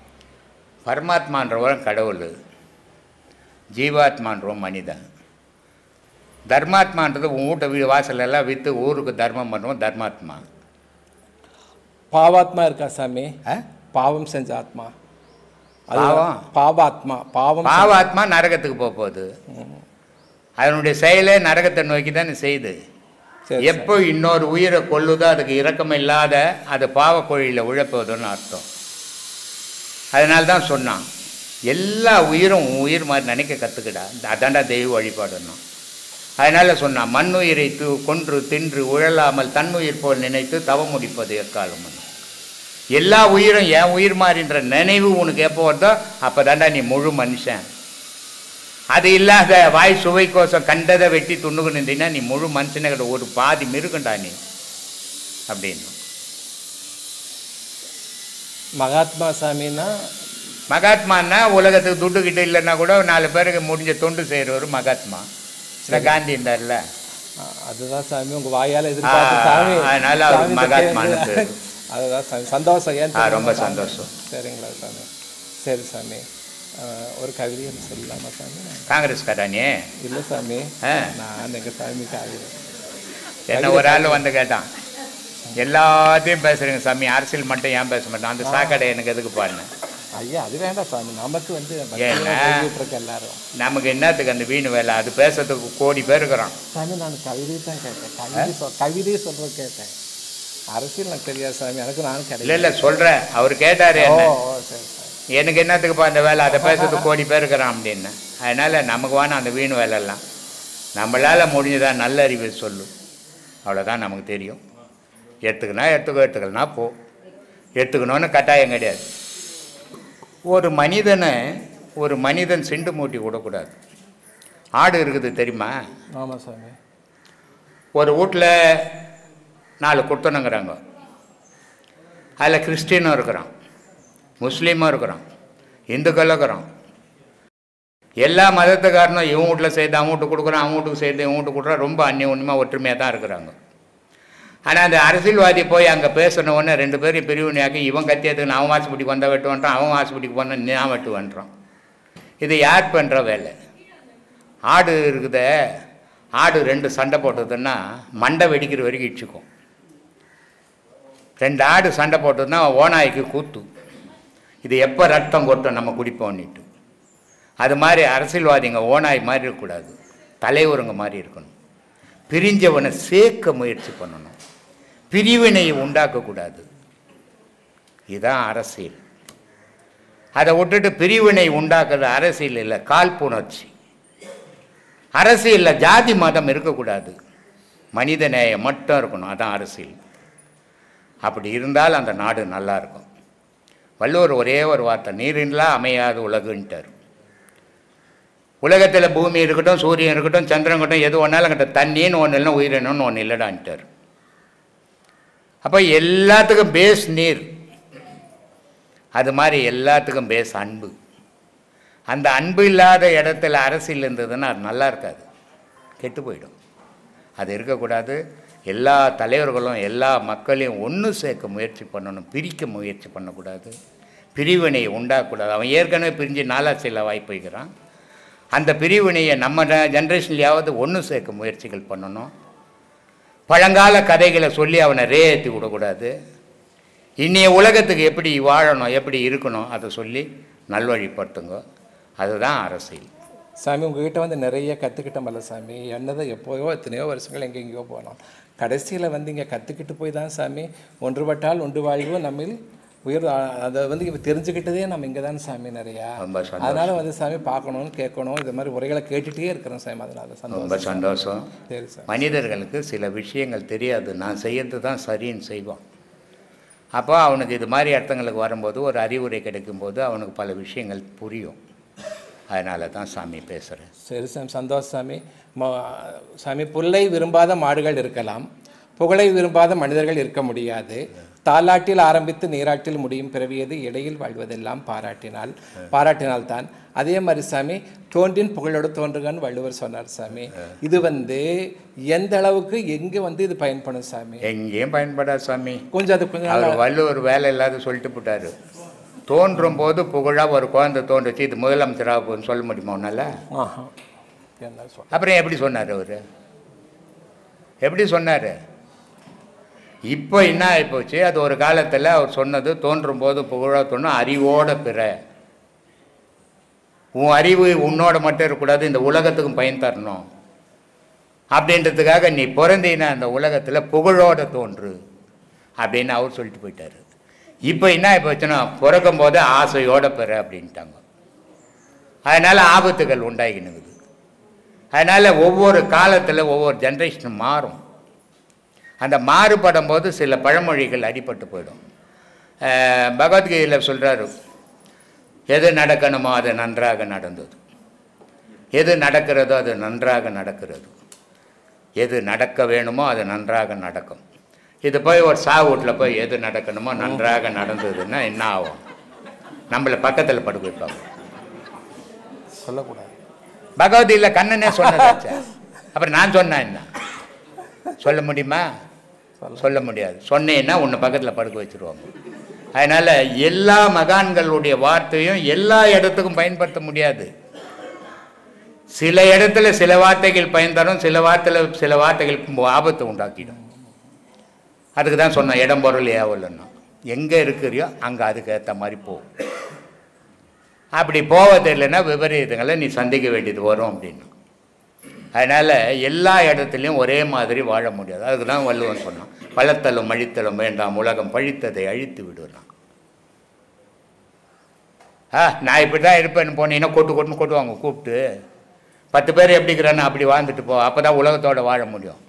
A: பரமாத்மான்றவன் கடவுள், ஜீவாத்மான்றவன் மனிதன். தர்மாத்மான்றது உன் வீட்டை வீடு வாசலெல்லாம் விற்று ஊருக்கு தர்மம் பண்ணுவோம், தர்மாத்மா.
F: பாவாத்மா இருக்கா சாமி? பாவம் செஞ்ச ஆத்மா.
A: பாவம்
F: பாவாத்மா.
A: பாவாத்மா நரகத்துக்கு போக போகுது. அதனுடைய செயலே நரகத்தை நோக்கி தானே செய்யுது. எப்போ இன்னொரு உயிரை கொல்லுதோ அதுக்கு இரக்கம் இல்லாத அது பாவக்கொழியில் உழப்போதுன்னு அர்த்தம். அதனால தான் சொன்னான், எல்லா உயிரும் உயிர் மாதிரி நினைக்க கற்றுக்கிடா, அதாண்டா தெய்வ வழிபாடுன்னா. அதனால் சொன்னான், மண்ணுயிரை கொன்று தின்று உழலாமல் தன்னுயிர் போல் நினைத்து தவம் முடிப்பது எக்காலம். எல்லா உயிரும் என் உயிர் மாதிரின்ற நினைவு உனக்கு எப்போ வருதோ அப்போ தாண்டா நீ முழு மனுஷன். அது இல்லாத வாய் சுவை கோசம் கண்டதை வெட்டி துண்ணுக்கு நின்றீங்கன்னா நீ முழு மனுஷனே கிட்ட ஒரு பாதி மிருகண்டா நீ அப்படின்னு.
F: மகாத்மா சாமின்னா
A: மகாத்மான்னா உலகத்துக்கு துட்டு கிட்ட இல்லைன்னா கூட 4 பேருக்கு முடிஞ்ச தொண்டு செய்கிறவர் மகாத்மா. இந்த காந்தி இருந்தார்ல,
F: அதுதான் சாமி உங்கள் வாயால் எதிர்பார்த்து சாமி.
A: அதனால அவர் மகாத்மான்னு பேர்.
F: அதுதான் சாமி. சந்தோஷம். ஏன்
A: ரொம்ப சந்தோஷம்.
F: சரிங்களா சாமி? சரி சாமி, ஒரு கவிதை சொல்லலாமா சாமி?
A: காங்கிரஸ்காரானே
F: இல்லை சாமி, நான் எங்கள் சாமி காவிரி.
A: என்ன ஒரு ஆள் வந்து கேட்டான், எல்லாத்தையும் பேசுகிறீங்க சாமி, அரசியல் மட்டும் ஏன் பேச மாட்டேன், அந்த சாக்கடை எனக்கு எதுக்கு பாருங்க.
F: ஐயா அது வேண்டாம் சாமி, நமக்கு வந்து எல்லாரும்
A: நமக்கு என்னத்துக்கு அந்த வீணு வேலை, அது பேசுறதுக்கு கோடி பேர் இருக்கிறான்
F: சாமி. நான் கவிதை தான் கேட்டேன், கவிதையை சொல்கிற கேட்டேன். அரசியல் எனக்கு தெரியாது சாமி, எனக்கு நானும் கிடையாது.
A: இல்லை சொல்கிறேன், அவர் கேட்டார்.
F: சரி சார்,
A: எனக்கு என்னத்துக்குப்பா அந்த வேலை, அதை பேசுறதுக்கு கோடி பேர் இருக்கிறான் அப்படின்னு. அதனால் நமக்கு வேணும் அந்த வீணு வேலைலாம். நம்மளால் முடிஞ்சதான் நல்ல அறிவு சொல்லும், அவ்வளோதான் நமக்கு தெரியும். எடுத்துக்கனா எடுத்துக்கோ, எடுத்துக்கலனா போ. எடுத்துக்கணும்னு கட்டாயம் கிடையாது. ஒரு மனிதன் சிண்டு மூட்டி விடக்கூடாது. ஆடு இருக்குது தெரியுமா?
F: ஆமாம் சாமி.
A: ஒரு வீட்டில் 4 குடுத்தனுங்கிறாங்க. அதில் கிறிஸ்டினும் இருக்கிறான், முஸ்லீமும் இருக்கிறான், இந்துக்களும் இருக்கிறான். எல்லா மதத்துக்காரனும் இவன் வீட்டில் செய்து அவன் வீட்டுக்கு கொடுக்குறான், அவன் வீட்டுக்கு செய்து இவன் வீட்டுக்கு கொடுக்குறான். ரொம்ப அந்நியமாக ஒற்றுமையாக தான் இருக்கிறாங்க. ஆனால் அந்த அரசியல்வாதி போய் அங்கே பேசின உடனே 2 பேரும் பிரிவினையாக்கி இவன் கத்தியதுக்கு அவன் வாசப்படிக்கு வந்தால் வெட்டுவான்றான், அவன் வாசப்படிக்கு போனால் நான் வெட்டுவான்றான். இது யார் பண்ணுற வேலை? ஆடு இருக்குதே, ஆடு 2 சண்டை போட்டதுன்னா மண்டை வெடிக்கிற வரைக்கும் இடிச்சுக்கும். 2 ஆடு சண்டை போட்டதுன்னா ஓநாய்க்கு கூத்து. இது எப்போ ரத்தம் கொட்டும் நம்ம குடிப்போன்னுட்டு. அது மாதிரி அரசியல்வாதிங்க ஓநாய் மாதிரி இருக்கக்கூடாது, தலைவருங்க மாதிரி இருக்கணும். பிரிஞ்சவனை சேர்க்க முயற்சி பண்ணணும், பிரிவினையை உண்டாக்கக்கூடாது. இதுதான் அரசியல். அதை விட்டுட்டு பிரிவினை உண்டாக்குறது அரசியல் இல்லை, காழ்ப்புணர்ச்சி. அரசியலில் ஜாதி மதம் இருக்கக்கூடாது, மனித நேயம் மட்டும் இருக்கணும். அதான் அரசியல். அப்படி இருந்தால் அந்த நாடு நல்லா இருக்கும். வள்ளுவர் ஒரே ஒரு வார்த்தை, நீரின்றா அமையாது உலகுன்ட்டார். உலகத்தில் பூமி இருக்கட்டும், சூரியன் இருக்கட்டும், சந்திரன் இருக்கட்டும், எது ஒன்றாலும் கிட்ட தண்ணின்னு ஒன்று இல்லைன்னா உயிரினம்னு ஒன்று இல்லைடான்ட்டார். அப்போ எல்லாத்துக்கும் பேஸ் நீர். அது மாதிரி எல்லாத்துக்கும் பேஸ் அன்பு. அந்த அன்பு இல்லாத இடத்துல அரசியல் இருந்ததுன்னா அது நல்லா இருக்காது, கெட்டு போயிடும். அது இருக்கக்கூடாது. எல்லா தலைவர்களும் எல்லா மக்களையும் ஒன்று சேர்க்க முயற்சி பண்ணணும், பிரிக்க முயற்சி பண்ணக்கூடாது, பிரிவினையை உண்டாக்கக்கூடாது. அவன் ஏற்கனவே பிரிஞ்சு நாலாட்சியில் வாய்ப்பு வைக்கிறான். அந்த பிரிவினையை நம்ம ஜென்ரேஷன்லையாவது ஒன்று சேர்க்க முயற்சிகள் பண்ணணும். பழங்கால கதைகளை சொல்லி அவனை ரேத்தி விடக்கூடாது. இன்னைய உலகத்துக்கு எப்படி வாழணும், எப்படி இருக்கணும், அதை சொல்லி நல்வழிப்படுத்துங்க. அதுதான் அரசியல்.
F: சாமி, உங்ககிட்ட வந்து நிறைய கற்றுக்கிட்டோம்ல சாமி. என்னதான் எப்போயோ எத்தனையோ வருஷங்கள் எங்கெங்கேயோ போனோம். கடைசியில் வந்து இங்கே கற்றுக்கிட்டு போய் தான் சாமி ஒன்றுபட்டால் ஒன்று வாழ்வு நம்மில் உயர். அதை வந்து இப்போ தெரிஞ்சுக்கிட்டதே நம்ம இங்கே தான் சாமி நிறையா. அதனால் வந்து சாமி பார்க்கணும், கேட்கணும், இது மாதிரி உரைகளை கேட்டுகிட்டே இருக்கிறோம் சாமி. அதனால்
A: ரொம்ப சந்தோஷம்.
F: சரி சார்.
A: மனிதர்களுக்கு சில விஷயங்கள் தெரியாது, நான் செய்யறது தான் சரின்னு செய்வான். அப்போ அவனுக்கு இது மாதிரி இடத்துங்களுக்கு வரும்போது ஒரு அறிவுரை கிடைக்கும்போது அவனுக்கு பல விஷயங்கள் புரியும். அதனால தான் சாமி பேசுகிறேன்.
F: சரி சாமி, சந்தோஷம் சாமி. சாமி, புல்லை விரும்பாத மாடுகள் இருக்கலாம், புகழை விரும்பாத மனிதர்கள் இருக்க முடியாது. தாலாட்டில் ஆரம்பித்து நீராட்டில் முடியும் பிறவியது, இடையில் வாழ்வதெல்லாம் பாராட்டினால் தான். அதே மாதிரி சாமி, தோன்றின் புகழோடு தோன்றுகன்னு வள்ளுவர் சொன்னார் சாமி. இது வந்து எந்த அளவுக்கு எங்கே வந்து இது பயன்படும் சாமி?
A: எங்கேயும் பயன்படாது சாமி.
F: கொஞ்சம்
A: அவர் வள்ளுவர் வேலை இல்லாத சொல்லிட்டு போட்டார். தோன்றும் போது புகழாக ஒரு குழந்தை தோன்றுச்சு, இது முதலமைச்சராக போகுதுன்னு சொல்ல முடியுமா உன்னால? அப்புறம் எப்படி சொன்னார் அவர்? எப்படி சொன்னார்? இப்போ என்ன ஆகிப்போச்சு, அது ஒரு காலத்தில் அவர் சொன்னது தோன்றும் போது புகழாக தோணும், அறிவோட பிற. உன் அறிவு உன்னோட மட்டும் இருக்கக்கூடாது, இந்த உலகத்துக்கும் பயன் தரணும் அப்படின்றதுக்காக நீ பிறந்தீன்னா அந்த உலகத்தில் புகழோட தோன்று அப்படின்னு அவர் சொல்லிட்டு போயிட்டார். இப்போ என்ன ஆகிப்போச்சுன்னா பிறக்கும் போது ஆசையோட பெற அப்படின்ட்டாங்க. அதனால் ஆபத்துகள் உண்டாகினுக்குது. அதனால் ஒவ்வொரு காலத்தில் ஒவ்வொரு ஜென்ரேஷனும் மாறும். அந்த மாறுபடும் போது சில பழமொழிகள் அடிபட்டு போயிடும். பகவத்கீதையில் சொல்கிறாரு, எது நடக்கணுமோ அது நன்றாக நடந்தது, எது நடக்கிறதோ அது நன்றாக நடக்கிறது, எது நடக்க வேணுமோ அது நன்றாக நடக்கும். இது போய் ஒரு வீட்டில் போய் எது நடக்கணுமோ நன்றாக நடந்ததுன்னா என்ன ஆகும்? நம்மளை பக்கத்தில் படுக்க வைப்பாங்க.
F: சொல்லக்கூடாது.
A: பகவத்கீதையில் கண்ணனே சொன்னதாச்சா, அப்புறம் நான் சொன்னேன் என்ன சொல்ல முடியுமா? சொல்ல முடியாது. சொன்னேன்னா உன்னை பக்கத்தில் படுக்க வச்சுருவாங்க. அதனால் எல்லா மகான்களுடைய வார்த்தையும் எல்லா இடத்துக்கும் பயன்படுத்த முடியாது. சில இடத்துல சில வார்த்தைகள் பயன் தரும், சில வார்த்தைகள் ஆபத்தை உண்டாக்கிடும். அதுக்கு தான் சொன்னேன், இடம் பொருள் ஏவலன்னா எங்கே இருக்கிறியோ அங்கே அதுக்கு ஏற்ற மாதிரி போகும். அப்படி போவது இல்லைன்னா விபரீதங்களை நீ சந்திக்க வேண்டியது வரும் அப்படின்னு. அதனால் எல்லா இடத்துலையும் ஒரே மாதிரி வாழ முடியாது. அதுக்கு தான் வள்ளுவன் சொன்னான், பழத்தலும் அழித்தலும் வேண்டாம், உலகம் பழித்ததை அழித்து விடுறான். நான் இப்படி தான் இருப்பேன்னு போனீங்கன்னா கொட்டுன்னு கொட்டுவாங்க கூப்பிட்டு. 10 பேர் எப்படிக்கிறான்னு அப்படி வாழ்ந்துட்டு போ, அப்போ தான் உலகத்தோடு வாழ முடியும்.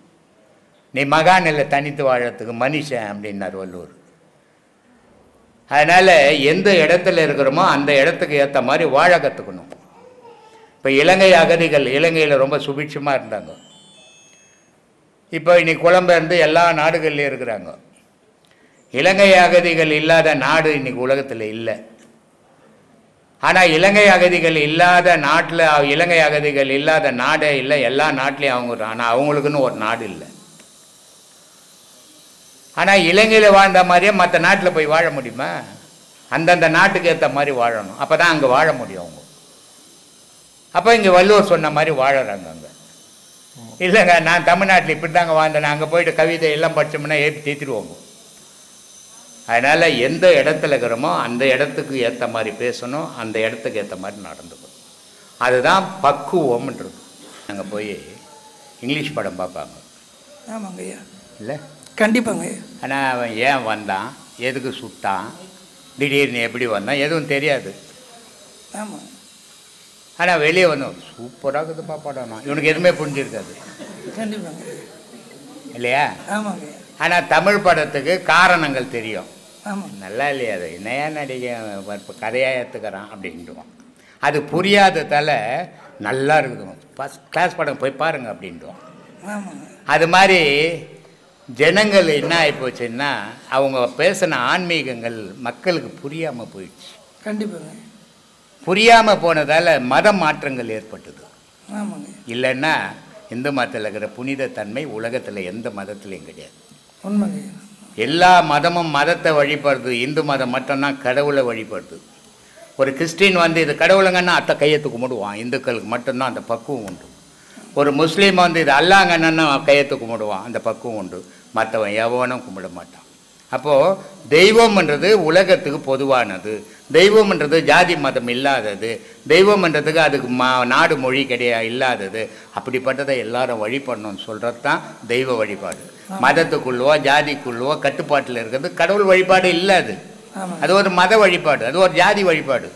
A: நீ மகான் இல்லை தனித்து வாழறதுக்கு, மனுஷன் அப்படின்னார் வள்ளுவர். அதனால் எந்த இடத்துல இருக்கிறோமோ அந்த இடத்துக்கு ஏற்ற மாதிரி வாழ கற்றுக்கணும். இப்போ இலங்கை அகதிகள் இலங்கையில் ரொம்ப சுபிட்சமாக இருந்தாங்க. இப்போ இன்னைக்கு புலம்பெயர்ந்து எல்லா நாடுகள்லையும் இருக்கிறாங்க. இலங்கை அகதிகள் இல்லாத நாடு இன்னைக்கு உலகத்தில் இல்லை. ஆனால் இலங்கை அகதிகள் இல்லாத நாட்டில், இலங்கை அகதிகள் இல்லாத நாடே இல்லை. எல்லா நாட்டிலையும் அவங்க, ஆனால் அவங்களுக்குன்னு ஒரு நாடு இல்லை. ஆனால் இலங்கையில் வாழ்ந்த மாதிரியே மற்ற நாட்டில் போய் வாழ முடியுமா? அந்தந்த நாட்டுக்கு ஏற்ற மாதிரி வாழணும். அப்போ தான் அங்கே வாழ முடியும் அவங்க. அப்போ இங்கே வள்ளுவர் சொன்ன மாதிரி வாழறாங்க அங்கே. இல்லைங்க நான் தமிழ்நாட்டில் இப்படி தாங்க வாழ்ந்தேன், அங்கே போயிட்டு கவிதை எல்லாம் படித்தோம்னா ஏற்றி தீர்த்துருவோங்க. அதனால் எந்த இடத்துல இருக்கிறோமோ அந்த இடத்துக்கு ஏற்ற மாதிரி பேசணும், அந்த இடத்துக்கு ஏற்ற மாதிரி நடந்துக்கணும். அதுதான் பக்குவம்ன்றது. அங்கே போய் இங்கிலீஷ் படம் பார்ப்பாங்க.
G: ஆமாங்க ஐயா.
A: இல்லை
G: கண்டிப்பாங்க ஐயா.
A: ஆனால் அவன் ஏன் வந்தான், எதுக்கு சுட்டான், திடீர்னு எப்படி வந்தான் எதுவும் தெரியாது.
G: ஆமாம்.
A: ஆனால் வெளியே வந்தோம் சூப்பராக இருக்குதுப்பா படம், இவனுக்கு எதுவுமே புரிஞ்சிருக்காது.
G: கண்டிப்பாங்க
A: இல்லையா?
G: ஆமாங்க.
A: ஆனால் தமிழ் படத்துக்கு காரணங்கள் தெரியும்.
G: ஆமாம்.
A: நல்லா இல்லையா அது என்னையா நடிகை இப்போ கதையாக ஏற்றுக்கிறான் அப்படின்ட்டுவான். அது புரியாததால் நல்லா இருக்குது, ஃபஸ்ட் கிளாஸ் படம் போய் பாருங்க அப்படின்ட்டுவான்.
G: ஆமாங்க.
A: அது மாதிரி ஜனங்கள் என்ன ஆகிப்போச்சுன்னா அவங்க பேசின ஆன்மீகங்கள் மக்களுக்கு புரியாமல் போயிடுச்சு.
G: கண்டிப்பாங்க.
A: புரியாமல் போனதால் மத மாற்றங்கள் ஏற்பட்டது.
G: ஆமாங்க.
A: இல்லைன்னா இந்து மதத்தில் இருக்கிற புனித தன்மை உலகத்தில் எந்த மதத்துலையும் கிடையாது.
G: உண்மைங்க.
A: எல்லா மதமும் மதத்தை வழிபடுது, இந்து மதம் மட்டும்தான் கடவுளை வழிபடுது. ஒரு கிறிஸ்டின் வந்து இது கடவுளுங்கன்னா அத்தை கையெழுத்து கும்பிடுவான், இந்துக்களுக்கு மட்டும்தான் அந்த பக்குவம் உண்டு. ஒரு முஸ்லீம் வந்து இது அல்லாங்கன்னா கையெழுத்து கும்பிடுவான், அந்த பக்குவம் உண்டு. மற்றவன் எவனும் கும்பிட மாட்டான். அப்போது தெய்வம்ன்றது உலகத்துக்கு பொதுவானது, தெய்வம்ன்றது ஜாதி மதம் இல்லாதது, தெய்வம்ன்றதுக்கு அதுக்கு நாடு மொழி கிடையாது இல்லாதது. அப்படிப்பட்டதை எல்லாரும் வழிபடணும்னு சொல்கிறது தான் தெய்வ வழிபாடு. மதத்துக்குள்ளவோ ஜாதிக்குள்ளவோ கட்டுப்பாட்டில் இருக்கிறது கடவுள் வழிபாடு இல்லை. அது ஒரு மத வழிபாடு, அது ஒரு ஜாதி வழிபாடு.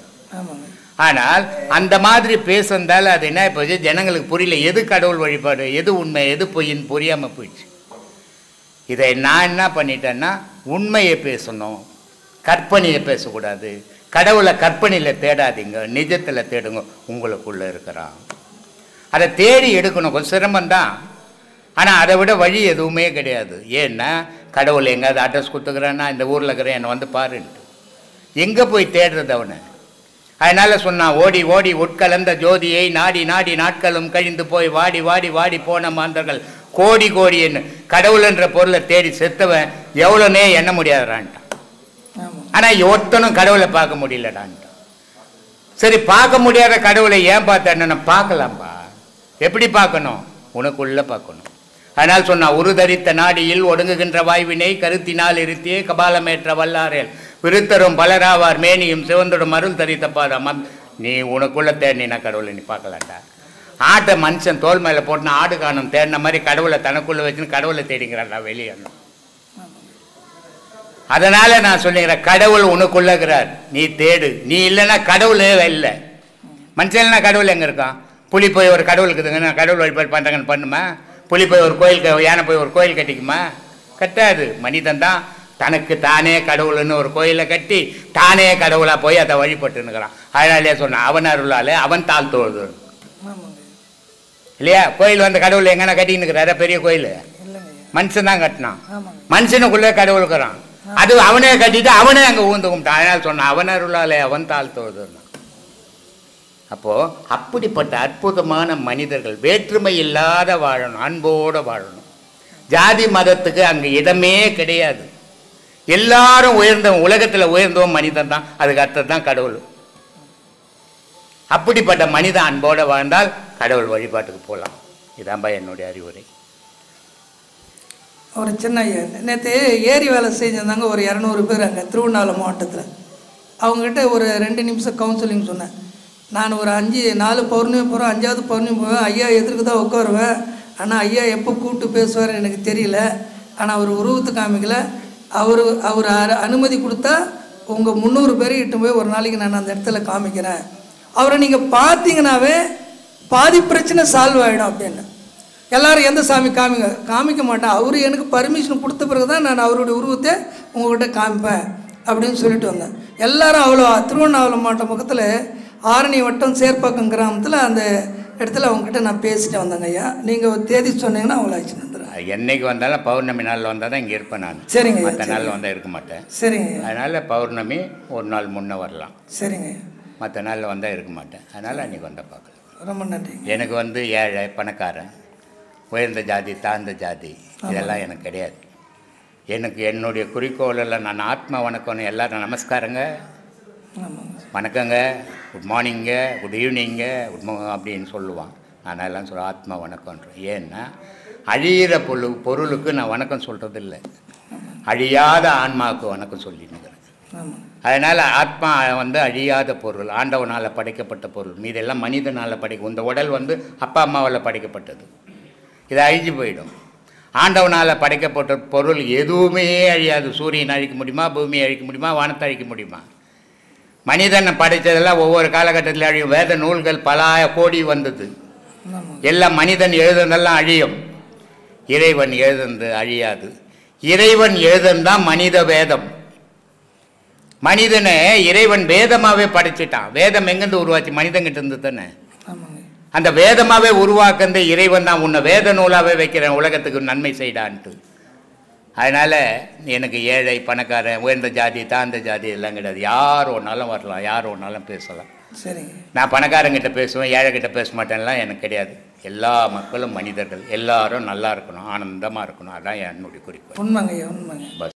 A: ஆனால் அந்த மாதிரி பேசுறதால அது என்ன போச்சு, ஜனங்களுக்கு புரியல எது கடவுள் வழிபாடு, எது உண்மை, எது பொய்ன்னு புரியாமல் போயிடுச்சு. இதை நான் என்ன பண்ணிட்டேன்னா உண்மையை பேசணும், கற்பனையை பேசக்கூடாது. கடவுளை கற்பனையில் தேடாதீங்க, நிஜத்தில் தேடுங்க, உங்களுக்குள்ளே இருக்கிறான். அதை தேடி எடுக்கணும், கொஞ்சம் சிரமந்தான். ஆனால் அதை விட வழி எதுவுமே கிடையாது. ஏன்னா கடவுள் எங்கேயாவது அட்ரஸ் கொடுத்துக்கிறேன்னா இந்த ஊரில் இருக்கிறேன் என்னை வந்து பாருன்ட்டு எங்கே போய் தேடுறது அவனை? அதனால் சொன்னான், ஓடி ஓடி உட்கலந்த ஜோதியை நாடி நாடி நாட்களும் கழிந்து போய் வாடி வாடி வாடி போன மாந்தர்கள் கோடி கோடி என்ன கடவுள்ன்ற பொருளை தேடி செத்தவன் எவ்வளோனே எண்ண முடியாதுடான்ட்டான். ஆனால் ஒருத்தனும் கடவுளை பார்க்க முடியலடான்ட்டான். சரி, பார்க்க முடியாத கடவுளை ஏன் பார்த்தேன்னு பார்க்கலாம்பா. எப்படி பார்க்கணும்? உனக்குள்ளே பார்க்கணும். அதனால் சொன்னா, உருதரித்த நாடியில் ஒடுங்குகின்ற வாய்வினை கருத்தினால் இருத்தியே கபாலமேற்ற வல்லாரேல் விருத்தரும் பலராவார் மேனியும் சிவந்தோடும் அருள் தரித்த பாதம். நீ உனக்குள்ள தேடினா கடவுளை நீ பார்க்கலாண்டா. ஆட்டை மனுஷன் தோல் மேலே போட்டுனா ஆடு காணும் தேடின மாதிரி கடவுளை தனக்குள்ளே வச்சுன்னு கடவுளை தேடிங்கிறான்டா வெளியே. அதனால நான் சொல்லிக்கிறேன், கடவுள் உனக்குள்ள இருக்கிறார், நீ தேடு. நீ இல்லைன்னா கடவுளே இல்லை. மனுஷன்னா கடவுள் எங்கே இருக்கான்? புலி போய் ஒரு கடவுள் இருக்குதுங்க, நான் கடவுள் வழிபாடு பண்ணுறேங்கன்னு பண்ணுமா? புலி போய் ஒரு கோயில், யானை போய் ஒரு கோயில் கட்டிக்குமா? கட்டாது. மனிதன் தான் தனக்கு தானே கடவுள்னு ஒரு கோயிலை கட்டி தானே கடவுளாக போய் அதை வழிபட்டுன்னுக்கிறான். அதனாலே சொன்னான், அவன் அருளாலே அவன் தாழ்த்தோடு இல்லையா? கோயில் வந்து கடவுள் எங்கன்னா கட்டின்னுக்கிறார பெரிய கோயில் மனுஷன் தான் கட்டினான். மனுஷனுக்குள்ளே கடவுள் இருக்கிறான், அது அவனே கட்டிட்டு அவனே அங்கே ஊந்து கும்பிட்டான். அதனால சொன்னான், அவன் அருளாலே அவன் தாழ்த்தோடு. அப்போது அப்படிப்பட்ட அற்புதமான மனிதர்கள் வேற்றுமை இல்லாத வாழணும், அன்போடு வாழணும். ஜாதி மதத்துக்கு அங்கே இடமே கிடையாது. எல்லாரும் உயர்ந்தவன், உலகத்தில் உயர்ந்தவன் மனிதன் தான், அதுக்கு அர்த்தம் தான் கடவுள். அப்படிப்பட்ட மனிதன் அன்போடு வாழ்ந்தால் கடவுள் வழிபாட்டுக்கு போகலாம். இதான்பா என்னுடைய அறிவுரை.
G: ஒரு சின்ன நேற்று ஏரி வேலை செஞ்சிருந்தாங்க ஒரு 200 பேர் அங்கே திருவண்ணாமலை மாவட்டத்தில். அவங்ககிட்ட ஒரு 2 நிமிஷம் கவுன்சிலிங் சொன்னேன். நான் ஒரு 4 பௌர்ணமி போகிறேன், 5வது பௌர்ணமி போவேன். ஐயா எதிர்க்கு தான் உட்காருவேன். ஆனால் ஐயா எப்போ கூப்பிட்டு பேசுவார் எனக்கு தெரியல. ஆனால் அவர் உருவத்தை காமிக்கல. அவர் அனுமதி கொடுத்தா உங்கள் 300 பேரை இட்டு போய் ஒரு நாளைக்கு நான் அந்த இடத்துல காமிக்கிறேன். அவரை நீங்கள் பார்த்தீங்கன்னாவே பாதி பிரச்சனை சால்வ் ஆகிடும் அப்படின்னு. எல்லோரும் எந்த சாமி காமிக்க மாட்டேன், அவர் எனக்கு பர்மிஷன் கொடுத்த பிறகு தான் நான் அவருடைய உருவத்தை உங்கள்கிட்ட காமிப்பேன் அப்படின்னு சொல்லிட்டு வந்தேன். எல்லோரும் அவ்வளோ திருவண்ணாமலை மாவட்டம் பக்கத்தில் ஆரணி வட்டம் சேர்ப்பாக்கம் கிராமத்தில் அந்த இடத்துல அவங்ககிட்ட நான் பேசிட்டு வந்தேங்க. ஐயா நீங்கள் தேதி சொன்னீங்கன்னா அவங்கள ஆச்சுன்னு வந்துடுறேன்.
A: என்னைக்கு வந்தாலும் பௌர்ணமி நாளில் வந்தால் தான் இங்கே இருப்பேன் நான்.
G: சரிங்க.
A: மற்ற நாளில் வந்தால் இருக்க மாட்டேன்.
G: சரிங்க.
A: அதனால் பௌர்ணமி ஒரு நாள் முன்னே வரலாம்.
G: சரிங்க.
A: மற்ற நாளில் வந்தால் இருக்க மாட்டேன். அதனால் அன்றைக்கி வந்தால் பார்க்கலாம்.
G: ரொம்ப நன்றி.
A: எனக்கு வந்து ஏழை பணக்காரன், உயர்ந்த ஜாதி தாழ்ந்த ஜாதி இதெல்லாம் எனக்கு கிடையாது. எனக்கு என்னுடைய குறிக்கோளில் நான் ஆத்மா வணக்கம்னு எல்லாரும் நமஸ்காரங்க,
G: ஆமாங்க.
A: வணக்கங்க, குட் மார்னிங்க, குட் ஈவினிங்க, அப்படின்னு சொல்லுவான். நான் எல்லாம் சொல்ல ஆத்மா வணக்கம்ன்றேன். ஏன்னா அழியிற பொருளுக்கு நான் வணக்கம் சொல்கிறது இல்லை, அழியாத ஆன்மாவுக்கு வணக்கம் சொல்லினுங்கிறேன்.
G: ஆமாம்.
A: அதனால் ஆத்மா வந்து அழியாத பொருள், ஆண்டவனால் படைக்கப்பட்ட பொருள். மீதெல்லாம் மனிதனால் இந்த உடல் வந்து அப்பா அம்மாவால் படைக்கப்பட்டது, இது அழிஞ்சு போயிடும். ஆண்டவனால் படைக்கப்பட்ட பொருள் எதுவுமே அழியாது. சூரியன் அழிக்க முடியுமா? பூமியை அழிக்க முடியுமா? வானத்தை அழிக்க முடியுமா? மனிதனை படைத்ததெல்லாம் ஒவ்வொரு காலகட்டத்தில் அழியும். வேத நூல்கள் பல கோடி வந்தது, எல்லாம் மனிதன் எழுதுனதெல்லாம் அழியும். இறைவன் எழுதுனது அழியாது. இறைவன் எழுதுனதான் மனித வேதம். மனிதனை இறைவன் வேதமாகவே படைச்சிட்டான். வேதம் எங்கேருந்து உருவாச்சு? மனிதன்கிட்ட இருந்து தானே.
G: ஆமாங்க.
A: அந்த வேதமாகவே உருவாக்குறது இறைவன் தான். உன்னை வேத நூலாகவே வைக்கிறேன், உலகத்துக்கு நன்மை செய்டான்ட்டு. அதனால் எனக்கு ஏழை பணக்காரன் உயர்ந்த ஜாதி தாழ்ந்த ஜாதி எல்லாம் கிடையாது. யார் ஒன்றாலும் வரலாம், யார் ஒன்றாலும் பேசலாம்.
G: சரிங்க.
A: நான் பணக்காரங்கிட்ட பேசுவேன், ஏழைக்கிட்ட பேச மாட்டேன்லாம் எனக்கு கிடையாது. எல்லா மக்களும் மனிதர்கள், எல்லாரும் நல்லா இருக்கணும், ஆனந்தமாக இருக்கணும். அதான் என்னுடைய குறிக்கோள்.
G: உண்மைங்க ஐயா, உண்மைங்க.
A: பஸ்.